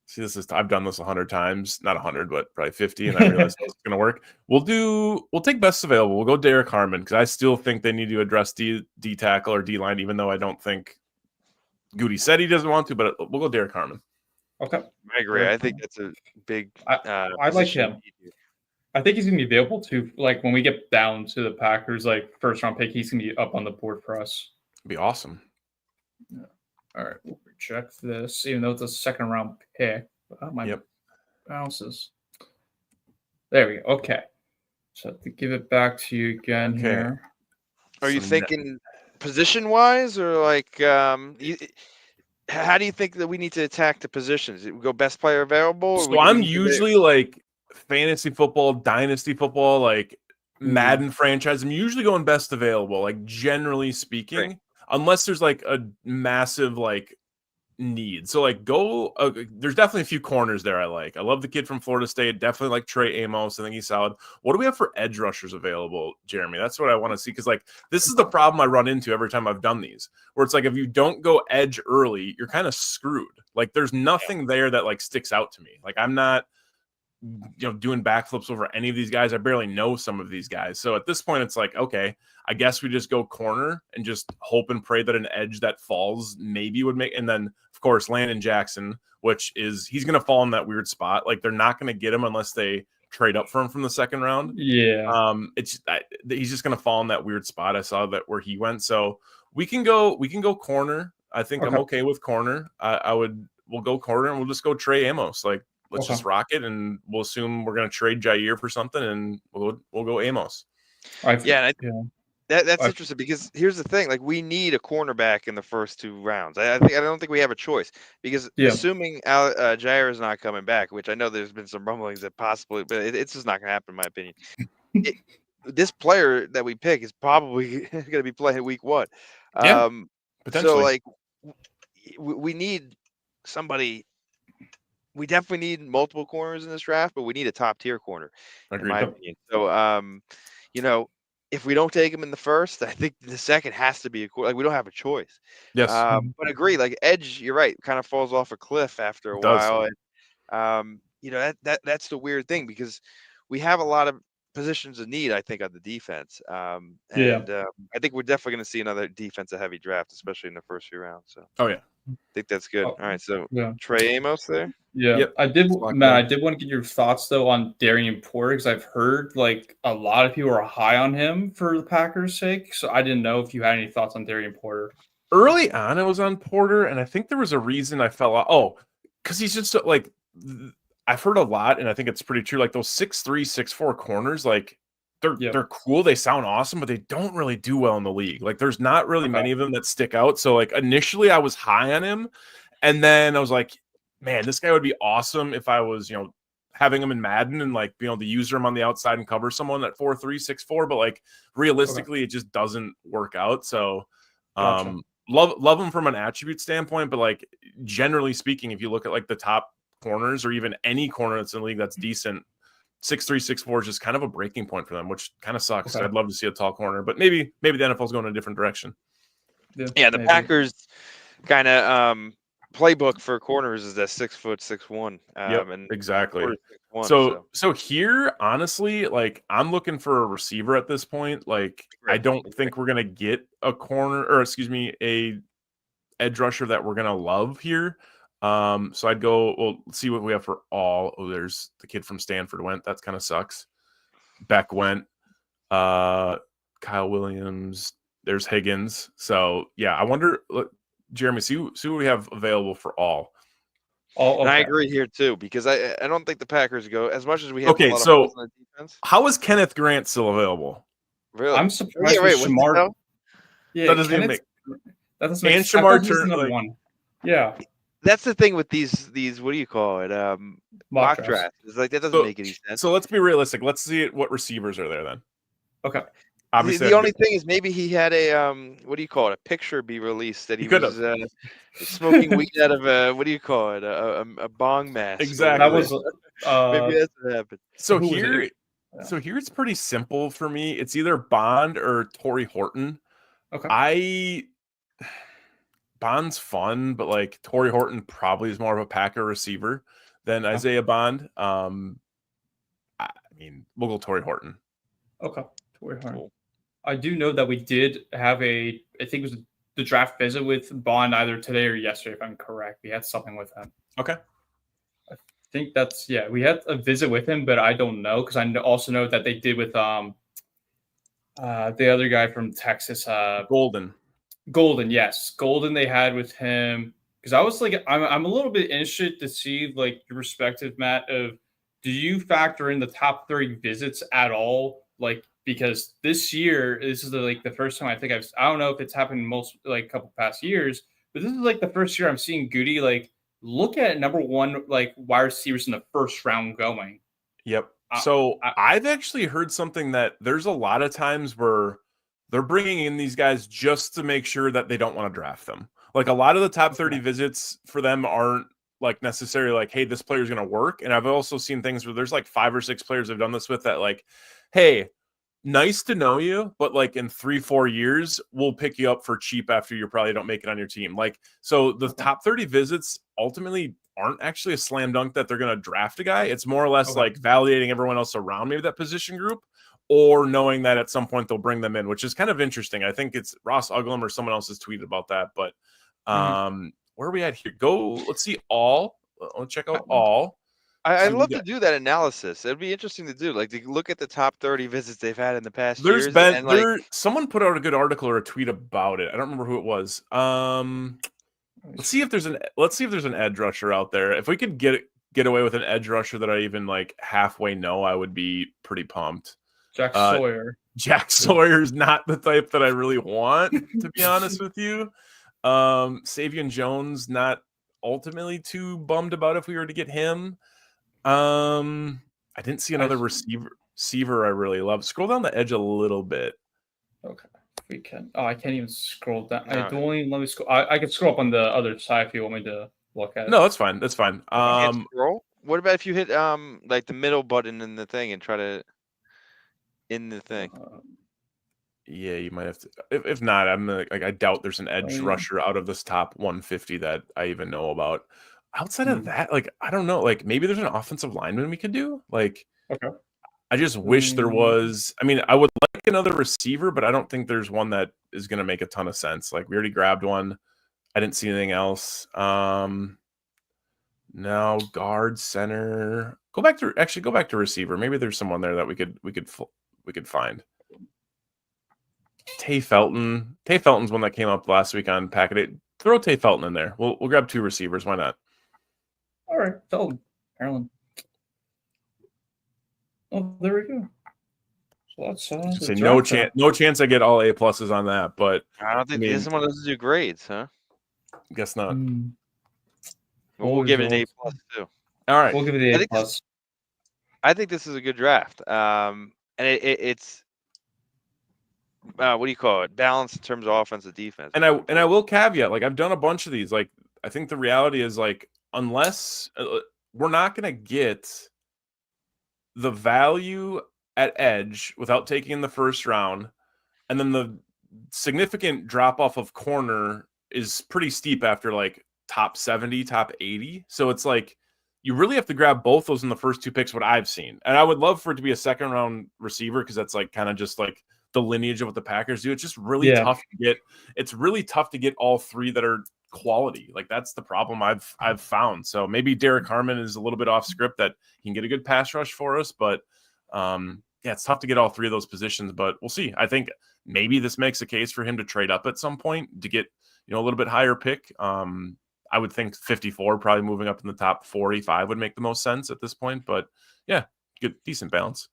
See, I've done this 100 times, not 100, but probably 50, and I realized it's going to work. We'll take best available. We'll go Derek Harmon because I still think they need to address D tackle or D line, even though I don't think Goody said he doesn't want to, but we'll go Derek Harmon. Okay. I agree. I think that's a big. I like him. I think he's going to be available to, like, when we get down to the Packers, like, first round pick, he's going to be up on the board for us. It'd be awesome. Yeah. All right. We'll check this, even though it's a second round pick. My bounces. There we go. Okay. So to give it back to you again here. Are you thinking position wise, or like, how do you think that we need to attack the positions? We go best player available? So I'm usually like fantasy football, dynasty football, like Madden franchise. I'm usually going best available, like generally speaking, unless there's like a massive like need. So like there's definitely a few corners there I like. I love the kid from Florida State. Definitely like Trey Amos. I think he's solid. What do we have for edge rushers available, Jeremy? That's what I want to see, because like this is the problem I run into every time I've done these, where it's like if you don't go edge early, you're kind of screwed. Like there's nothing there that like sticks out to me. Like I'm not doing backflips over any of these guys. I barely know some of these guys. So at this point, it's like, okay, I guess we just go corner and just hope and pray that an edge that falls maybe would make. And then, of course, Landon Jackson, he's going to fall in that weird spot. Like they're not going to get him unless they trade up for him from the second round. Yeah. He's just going to fall in that weird spot. I saw that where he went. So we can go corner. I think I'm okay with corner. We'll go corner and we'll just go Trey Amos. Like, let's just rock it, and we'll assume we're going to trade Jair for something, and we'll go Amos. That's interesting, because here's the thing: like we need a cornerback in the first 2 rounds. I don't think we have a choice, because assuming Jair is not coming back, which I know there's been some rumblings that possibly, but it's just not going to happen, in my opinion. This player that we pick is probably going to be playing week 1. Potentially. So like we need somebody. We definitely need multiple corners in this draft, but we need a top tier corner, in my opinion. So, if we don't take him in the first, I think the second has to be a corner. Like we don't have a choice. Yes. But agree, like edge, you're right, kind of falls off a cliff after a while. And, that's the weird thing, because we have a lot of positions of need, I think, on the defense. I think we're definitely going to see another defensive heavy draft, especially in the first few rounds. So. Oh yeah. I think that's good. All right, so Trey Amos there. Yeah, yep. I did want to get your thoughts though on Darian Porter, because I've heard like a lot of people are high on him for the Packers' sake. So I didn't know if you had any thoughts on Darian Porter. Early on, I was on Porter, and I think there was a reason I fell out. Oh, because he's just like, I've heard a lot, and I think it's pretty true. Like those 6'3", 6'4" corners, like they're cool. They sound awesome, but they don't really do well in the league. Like there's not really many of them that stick out. So like initially I was high on him, and then I was like, man, this guy would be awesome if I was, having him in Madden and like being able to use him on the outside and cover someone at 4'3", 6'4", but like realistically it just doesn't work out. So love him from an attribute standpoint, but like generally speaking, if you look at like the top corners or even any corner that's in the league that's decent, 6'3", 6'4" is just kind of a breaking point for them, which kind of sucks. I'd love to see a tall corner, but maybe the NFL's going in a different direction. Yeah, the Packers kind of playbook for corners is that 6', 6'1". Exactly. 6'1", so here, honestly, like I'm looking for a receiver at this point. Like I don't think we're gonna get a a edge rusher that we're gonna love here. So I'd go, let's see what we have for all. Oh, there's the kid from Stanford went. That kind of sucks. Beck went. Kyle Williams. There's Higgins. So yeah, I wonder, Jeremy, see what we have available for all. And I agree here too, because I don't think the Packers go as much as we have. Okay, a lot so of on the defense. How is Kenneth Grant still available? Really? I'm surprised with Shamar. Yeah, that doesn't make. That doesn't make sense. And Shamar turned another one. Yeah. That's the thing with these what do you call it? Mock drafts. It's like that doesn't make any sense. So let's be realistic. Let's see what receivers are there then. Okay. Obviously, The only thing is maybe he had a what do you call it? A picture be released that he could was have. smoking weed out of a what do you call it? A bong mask. Exactly. That was Maybe that's what happened. So who was here, it? Yeah. so here it's pretty simple for me. It's either Bond or Torrey Horton. Okay. Bond's fun, but like Torrey Horton probably is more of a Packer receiver than Isaiah Bond. I mean, we'll go Torrey Horton. Okay. Torrey Horton. Cool. I do know that we did have I think it was the draft visit with Bond either today or yesterday, if I'm correct. We had something with him. Okay. I think we had a visit with him, but I don't know because I also know that they did with the other guy from Texas, Golden, yes. Golden they had with him. Because I was like, I'm a little bit interested to see like your perspective, Matt, of do you factor in the top 30 visits at all? Like, because this year, this is the first time I don't know if it's happened in most like couple past years, but this is like the first year I'm seeing Goody like look at number one like wide receivers in the first round going. Yep. So I've actually heard something that there's a lot of times where they're bringing in these guys just to make sure that they don't want to draft them. Like a lot of the top 30 visits for them aren't like necessarily like, hey, this player's going to work. And I've also seen things where there's like 5 or 6 players I've done this with that like, hey, nice to know you, but like in 3-4 years, we'll pick you up for cheap after you probably don't make it on your team. Like, so the top 30 visits ultimately aren't actually a slam dunk that they're going to draft a guy. It's more or less like validating everyone else around maybe that position group, or knowing that at some point they'll bring them in, which is kind of interesting. I think it's Ross Uglum or someone else has tweeted about that. But where are we at here? Let's see all. Let's check out all. I'd love to do that analysis. It'd be interesting to do, like to look at the top 30 visits they've had in the past years. Someone put out a good article or a tweet about it. I don't remember who it was. Let's see if there's an edge rusher out there. If we could get away with an edge rusher that I even like halfway know, I would be pretty pumped. Jack Sawyer. Jack Sawyer's not the type that I really want, to be honest with you. Savion Jones, not ultimately too bummed about if we were to get him. I didn't see another receiver I really love. Scroll down the edge a little bit. Okay, we can. Oh, I can't even scroll down. Let me scroll. I can scroll up on the other side if you want me to look at it. No, that's fine. That's fine. Scroll. What about if you hit like the middle button in the thing and try to in the thing? Yeah, you might have to. If not, I doubt there's an edge rusher out of this top 150 that I even know about. Outside of that, like I don't know, like maybe there's an offensive lineman we could do. Like, I just wish there was. I mean, I would like another receiver, but I don't think there's one that is going to make a ton of sense. Like we already grabbed one. I didn't see anything else. No, guard, center. Go back to receiver. Maybe there's someone there that we could find. Tay Felton. Tay Felton's one that came up last week on Packet. Throw Tay Felton in there. We'll grab 2 receivers. Why not? All right, Felton, Maryland. Oh, there we go. So that's no chance I get all A pluses on that. But I don't think this one doesn't do grades, huh? Guess not. We'll give it an A plus too. All right, we'll give it the A plus. I think this is a good draft. And it's what do you call it? Balance in terms of offense and defense. And I will caveat, like I've done a bunch of these. Like I think the reality is like unless we're not going to get the value at edge without taking in the first round, and then the significant drop off of corner is pretty steep after like top 70, top 80. So it's like you really have to grab both those in the first 2 picks, what I've seen. And I would love for it to be a second round receiver because that's like kind of just like the lineage of what the Packers do. It's just really tough to get. It's really tough to get all 3 that are quality. Like that's the problem I've found. So maybe Derek Harmon is a little bit off script that he can get a good pass rush for us, but it's tough to get all 3 of those positions, but we'll see. I think maybe this makes a case for him to trade up at some point to get, a little bit higher pick. I would think 54, probably moving up in the top 45 would make the most sense at this point, but yeah, good, decent balance.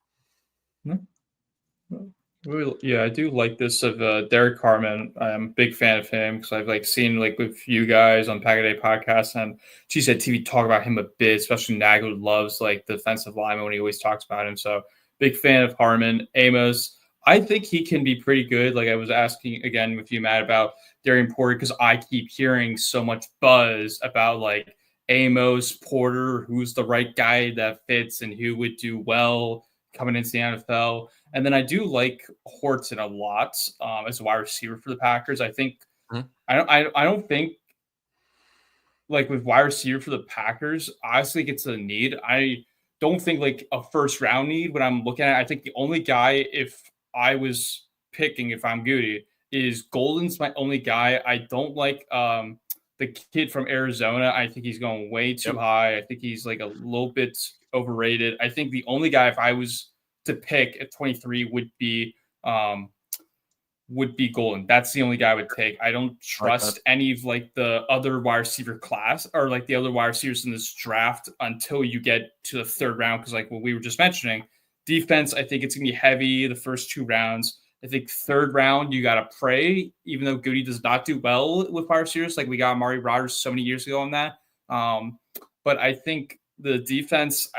Yeah, I do like this of Derek Carmen. I'm a big fan of him because I've seen with you guys on Packet Day podcast and GSAT TV talk about him a bit, especially Nagel loves the defensive lineman when he always talks about him. So big fan of Harmon. Amos, I think he can be pretty good. Like I was asking again with you, Matt, about Darian Porter because I keep hearing so much buzz about like Amos Porter, who's the right guy that fits and who would do well coming into the NFL. And then I do like Horton a lot as a wide receiver for the Packers. I think Mhm. I don't think like with wide receiver for the Packers, I honestly think it's a need. I don't think like a first round need when I'm looking at it. I think the only guy, if I was picking, if I'm Goody, is Golden's my only guy. I don't like the kid from Arizona. I think he's going way too Yep. high. I think he's like a little bit overrated. I think the only guy, if I was to pick at 23, would be Golden. That's the only guy I would take. I don't trust any of like the other wide receiver class or like the other wide receivers in this draft until you get to the third round. Because like what we were just mentioning, defense, I think it's gonna be heavy the first 2 rounds. I think third round you gotta pray, even though Goody does not do well with wide receivers. Like we got Amari Rodgers so many years ago on that. But I think the defense,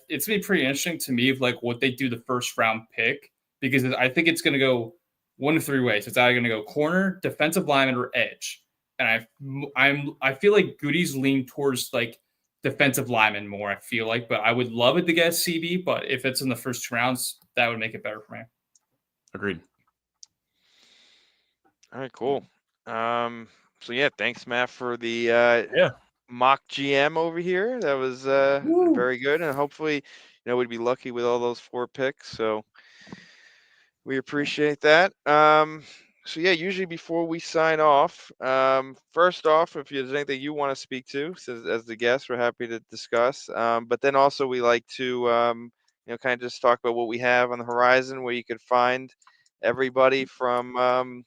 it's gonna be pretty interesting to me of like what they do the first round pick because I think it's gonna go one of 3 ways. It's either going to go corner, defensive lineman, or edge. And I feel like Goody's lean towards like defensive lineman more. I feel like, but I would love it to get a CB. But if it's in the first 2 rounds, that would make it better for me. Agreed. All right, cool. So yeah, thanks, Matt, for the mock GM over here. That was very good, and hopefully, we'd be lucky with all those 4 picks. So we appreciate that. So yeah, usually before we sign off, first off, if there's anything you want to speak to, as the guest, we're happy to discuss. But then also we like to, kind of just talk about what we have on the horizon, where you could find everybody from,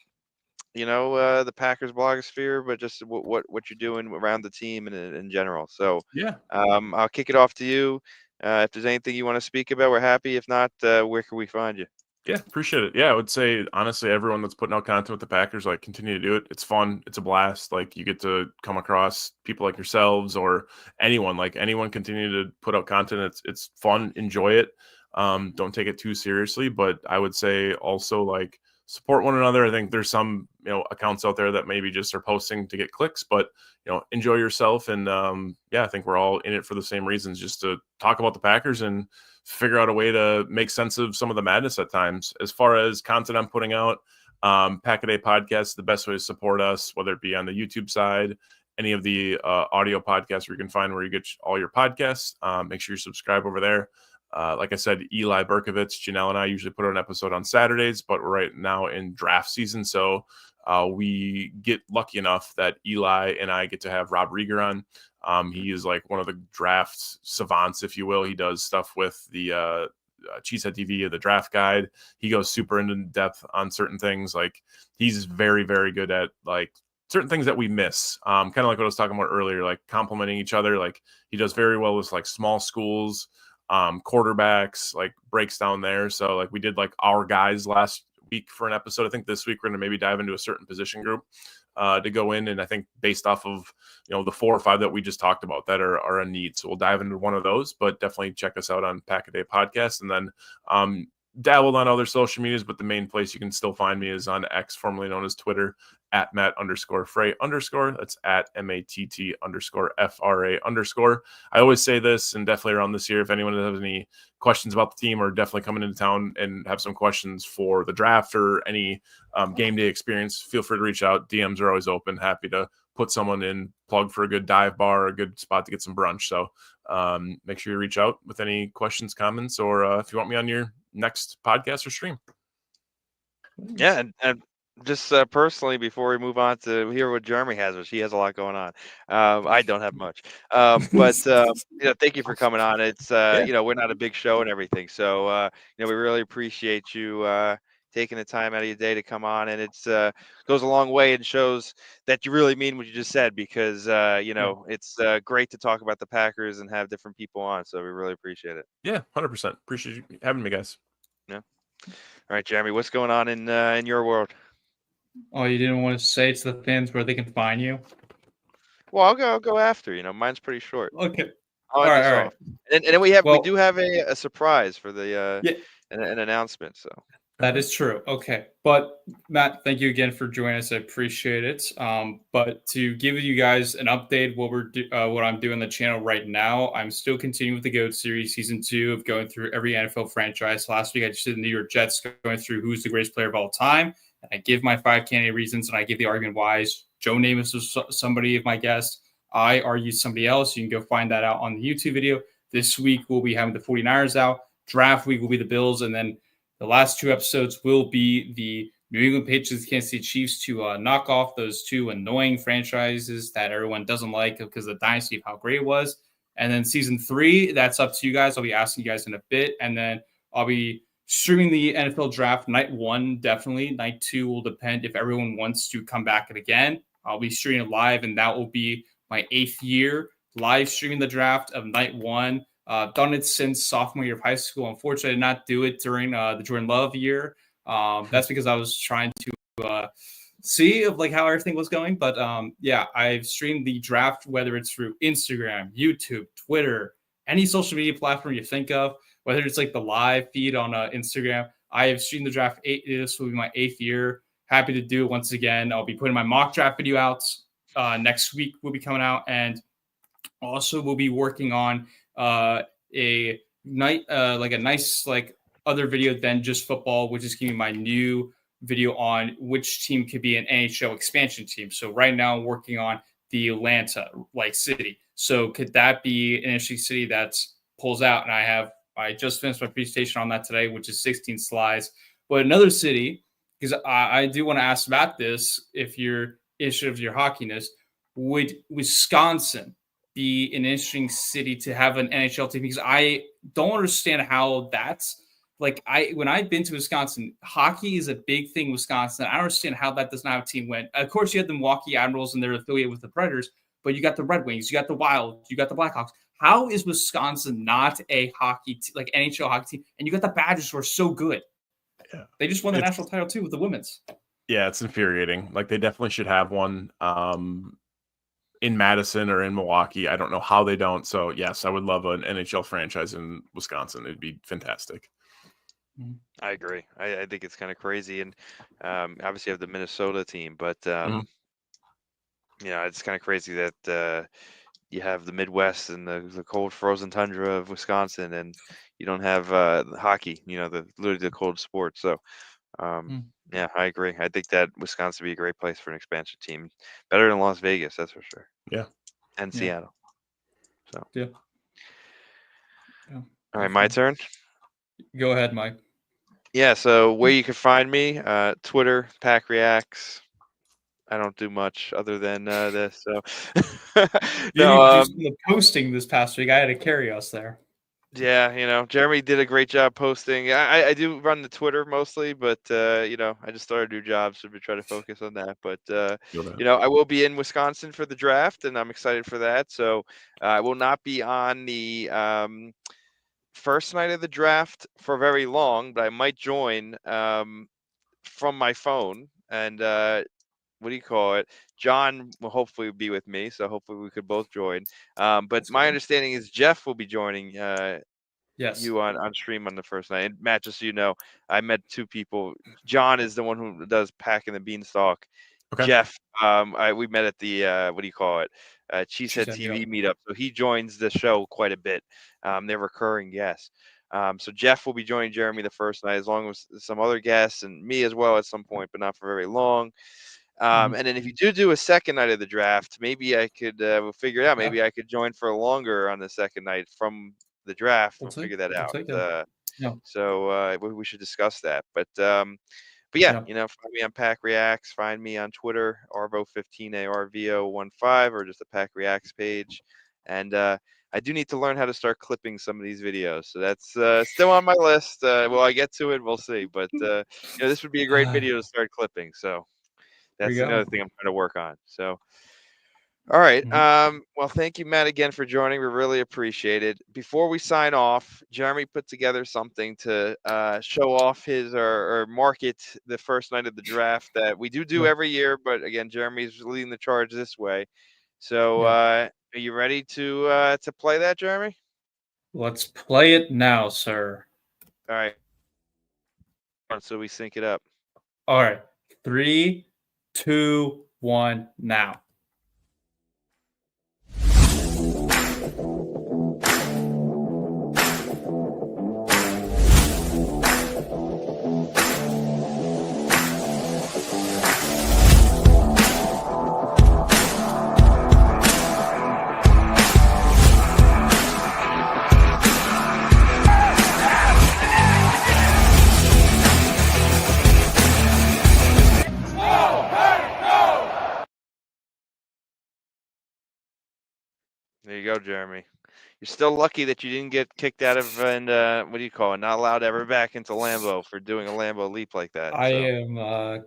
the Packers blogosphere, but just what you're doing around the team and in general. So Yeah. I'll kick it off to you. If there's anything you want to speak about, we're happy. If not, where can we find you? Yeah, appreciate it. Yeah, I would say honestly, everyone that's putting out content with the Packers, like continue to do it. It's fun. It's a blast. Like you get to come across people like yourselves or anyone, like anyone continue to put out content. It's fun. Enjoy it. Don't take it too seriously. But I would say also like support one another. I think there's some, accounts out there that maybe just are posting to get clicks, but enjoy yourself. And I think we're all in it for the same reasons, just to talk about the Packers and figure out a way to make sense of some of the madness at times. As far as content I'm putting out, Pack a Day Podcast, the best way to support us, whether it be on the YouTube side, any of the audio podcasts where you can find where you get all your podcasts. Make sure you subscribe over there. Like I said, Eli Berkovitz, Janelle, and I usually put out an episode on Saturdays, but we're right now in draft season. So we get lucky enough that Eli and I get to have Rob Rieger on. He is like one of the draft savants, if you will. He does stuff with the Cheesehead TV, the draft guide. He goes super into depth on certain things. Like he's very, very good at like certain things that we miss. Kind of like what I was talking about earlier, like complimenting each other. Like he does very well with like small schools, quarterbacks, like breaks down there. So like we did like our guys last week for an episode. I think this week we're going to maybe dive into a certain position group to go in. And I think based off of, the 4 or 5 that we just talked about that are a need. So we'll dive into one of those, but definitely check us out on Pack a Day Podcast. And then dabbled on other social medias, but the main place you can still find me is on X, formerly known as Twitter, at Matt_Frey_. That's at MATT_FRA_. I always say this, and definitely around this year, if anyone has any questions about the team or definitely coming into town and have some questions for the draft or any game day experience, feel free to reach out. DMs are always open. Happy to put someone in, plug for a good dive bar, a good spot to get some brunch. So make sure you reach out with any questions, comments, or if you want me on your next podcast or stream. Yeah, and just personally, before we move on to hear what Jeremy has, which he has a lot going on. I don't have much, but thank you for coming on. It's we're not a big show and everything, so we really appreciate you taking the time out of your day to come on, and it's goes a long way and shows that you really mean what you just said, because it's great to talk about the Packers and have different people on. So we really appreciate it. Yeah, 100%. Appreciate you having me, guys. Yeah. All right, Jeremy, what's going on in your world? Oh, you didn't want to say to the fans where they can find you? Well, I'll go after. Mine's pretty short. Okay. All right. And then we do have a surprise for the yeah. an announcement. So That is true. Okay. But Matt, thank you again for joining us. I appreciate it. But to give you guys an update, what I'm doing on the channel right now, I'm still continuing with the GOAT series, season 2 of going through every NFL franchise. Last week, I just did the New York Jets, going through who's the greatest player of all time. And I give my 5 candidate reasons, and I give the argument why. Joe Namath was somebody of my guests. I argued somebody else. You can go find that out on the YouTube video. This week, we'll be having the 49ers out. Draft week will be the Bills, and then the last 2 episodes will be the New England Patriots, Kansas City Chiefs to knock off those 2 annoying franchises that everyone doesn't like because of the dynasty of how great it was. And then season 3, that's up to you guys. I'll be asking you guys in a bit. And then I'll be streaming the NFL draft night 1, definitely. Night 2 will depend if everyone wants to come back again. I'll be streaming it live, and that will be my 8th year live streaming the draft of night 1. Done it since sophomore year of high school. Unfortunately, I did not do it during the Jordan Love year. That's because I was trying to see how everything was going. But yeah, I've streamed the draft, whether it's through Instagram, YouTube, Twitter, any social media platform you think of, whether it's like the live feed on Instagram. I have streamed the draft. This will be my 8th year. Happy to do it once again. I'll be putting my mock draft video out next week. Will be coming out, and also we'll be working on a nice other video than just football, which is giving my new video on which team could be an NHL expansion team. So right now I'm working on the Atlanta city. So could that be an interesting city that pulls out? And I just finished my presentation on that today, which is 16 slides. But another city, because I do want to ask about this, if you're interested of your hockeyness, would Wisconsin be an interesting city to have an NHL team? Because I don't understand how that's when I've been to Wisconsin, hockey is a big thing in Wisconsin. I don't understand how that does not have a team win. Of course, you have the Milwaukee Admirals and they're affiliated with the Predators, but you got the Red Wings, you got the Wild, you got the Blackhawks. How is Wisconsin not a hockey NHL hockey team? And you got the Badgers who are so good. Yeah. They just won the national title too with the women's. Yeah, it's infuriating. They definitely should have one. In Madison or in Milwaukee. I don't know how they don't. So yes, I would love an NHL franchise in Wisconsin. It'd be fantastic. I agree. I think it's kind of crazy. And obviously you have the Minnesota team, but it's kind of crazy that you have the Midwest and the cold frozen tundra of Wisconsin, and you don't have hockey, literally the cold sport. So yeah, I agree. I think that Wisconsin would be a great place for an expansion team. Better than Las Vegas, that's for sure. Yeah. And Seattle. So yeah. All right, my turn. Go ahead, Mike. Yeah, so where you can find me, Twitter, PackReacts. I don't do much other than this. So no, you posting this past week. I had to carry us there. Yeah, Jeremy did a great job posting. I do run the Twitter mostly, but I just started a new job, so we try to focus on that. But I will be in Wisconsin for the draft, and I'm excited for that. So I will not be on the first night of the draft for very long, but I might join from my phone. And what do you call it? John will hopefully be with me, so hopefully we could both join. But my understanding is Jeff will be joining you on stream on the first night. And Matt, just so you know, I met 2 people. John is the one who does Packing the Beanstalk. Okay. Jeff, we met at the what do you call it? Cheesehead TV meetup. So he joins the show quite a bit. They're recurring guests. So Jeff will be joining Jeremy the first night, as long as some other guests and me as well at some point, but not for very long. And then if you do a second night of the draft, maybe I could we'll figure it out. Maybe I could join for longer on the second night from the draft. We'll figure that out. So we should discuss that. But yeah, find me on PackReacts. Find me on Twitter, Arvo15, ARVO15, or just the PackReacts page. And I do need to learn how to start clipping some of these videos. So that's still on my list. Will I get to it? We'll see. But this would be a great video to start clipping. So that's another thing I'm trying to work on. So, all right. Well, thank you, Matt, again for joining. We really appreciate it. Before we sign off, Jeremy put together something to show off his or market the first night of the draft that we do every year. But again, Jeremy's leading the charge this way. So, are you ready to play that, Jeremy? Let's play it now, sir. All right. so we sync it up. All right. 3, 2, 1, now. There you go, Jeremy. You're still lucky that you didn't get kicked out of and what do you call it? Not allowed ever back into Lambeau for doing a Lambeau leap like that. I am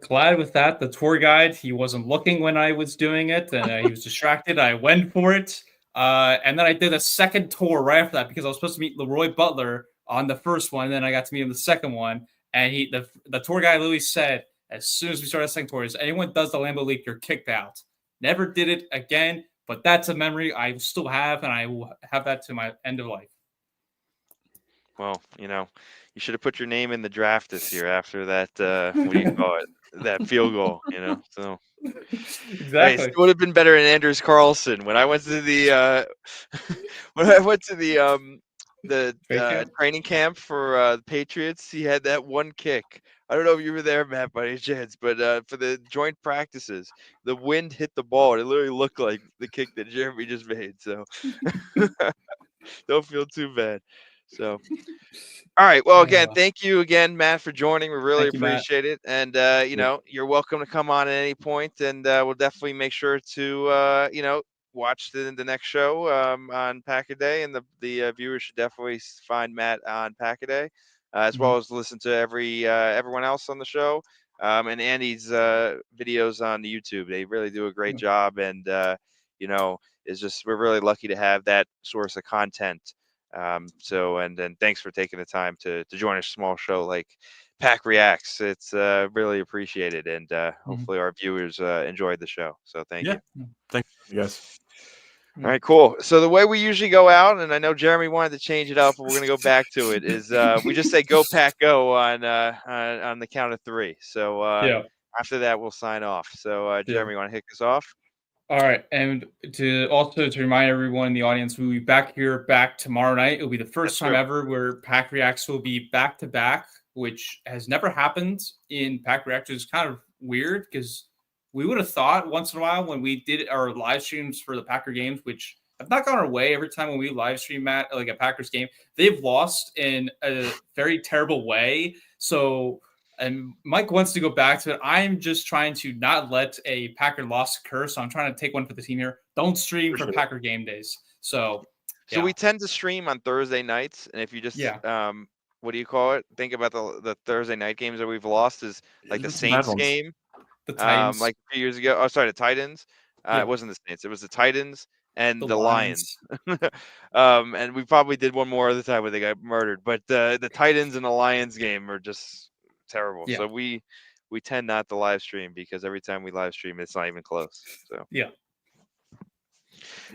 glad with that. The tour guide, he wasn't looking when I was doing it, and he was distracted. I went for it, and then I did a second tour right after that because I was supposed to meet Leroy Butler on the first one, and then I got to meet him the second one. And the tour guide literally said, as soon as we started the second tour, is anyone does the Lambeau leap, you're kicked out. Never did it again, but that's a memory I still have, and I will have that to my end of life. Well, you should have put your name in the draft this year after that. What do you call it? That field goal. So Exactly. it would have been better than Anders Carlson. When I went to the training camp for the Patriots, he had that one kick. I don't know if you were there, Matt, by any chance, but for the joint practices, the wind hit the ball, and it literally looked like the kick that Jeremy just made. So don't feel too bad. So, all right. Well, again, thank you again, Matt, for joining. We really appreciate it. And, you're welcome to come on at any point, and we'll definitely make sure to, watch the next show on Pack-A-Day, and the viewers should definitely find Matt on Pack-A-Day, as well as listen to everyone else on the show, and Andy's videos on YouTube. They really do a great job, and, we're really lucky to have that source of content. And thanks for taking the time to join a small show like PackReacts. It's really appreciated, and hopefully our viewers enjoyed the show. So thank you. Thank you guys. All right, cool. So the way we usually go out, and I know Jeremy wanted to change it up, but we're gonna go back to it. Is we just say "Go Pack Go" on the count of 3. So after that, we'll sign off. So Jeremy, you want to kick us off? All right, and to remind everyone in the audience, we'll be back tomorrow night. It'll be the first time ever where PackReacts will be back to back, which has never happened in PackReacts. It's kind of weird because we would have thought once in a while when we did our live streams for the Packer games, which have not gone our way. Every time when we live stream a Packers game, they've lost in a very terrible way. So. And Mike wants to go back to it. I'm just trying to not let a Packer loss occur. So I'm trying to take one for the team here. Don't stream for Packer game days. So we tend to stream on Thursday nights. And if you just, what do you call it? Think about the Thursday night games that we've lost is like the Saints game. The Titans. Like a few years ago. Oh, sorry, the Titans. It wasn't the Saints. It was the Titans and the Lions. And we probably did one more other time where they got murdered. But the Titans and the Lions game are just terrible. So we tend not to live stream because every time we live stream, it's not even close. So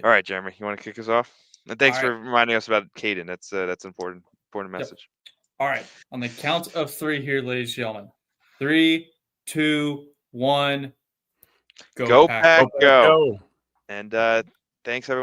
all right, Jeremy, you want to kick us off? And thanks for reminding us about Caden. That's important message. All right, on the count of 3 here, ladies and gentlemen. 3, 2, 1. Go Pack, go. And thanks everyone.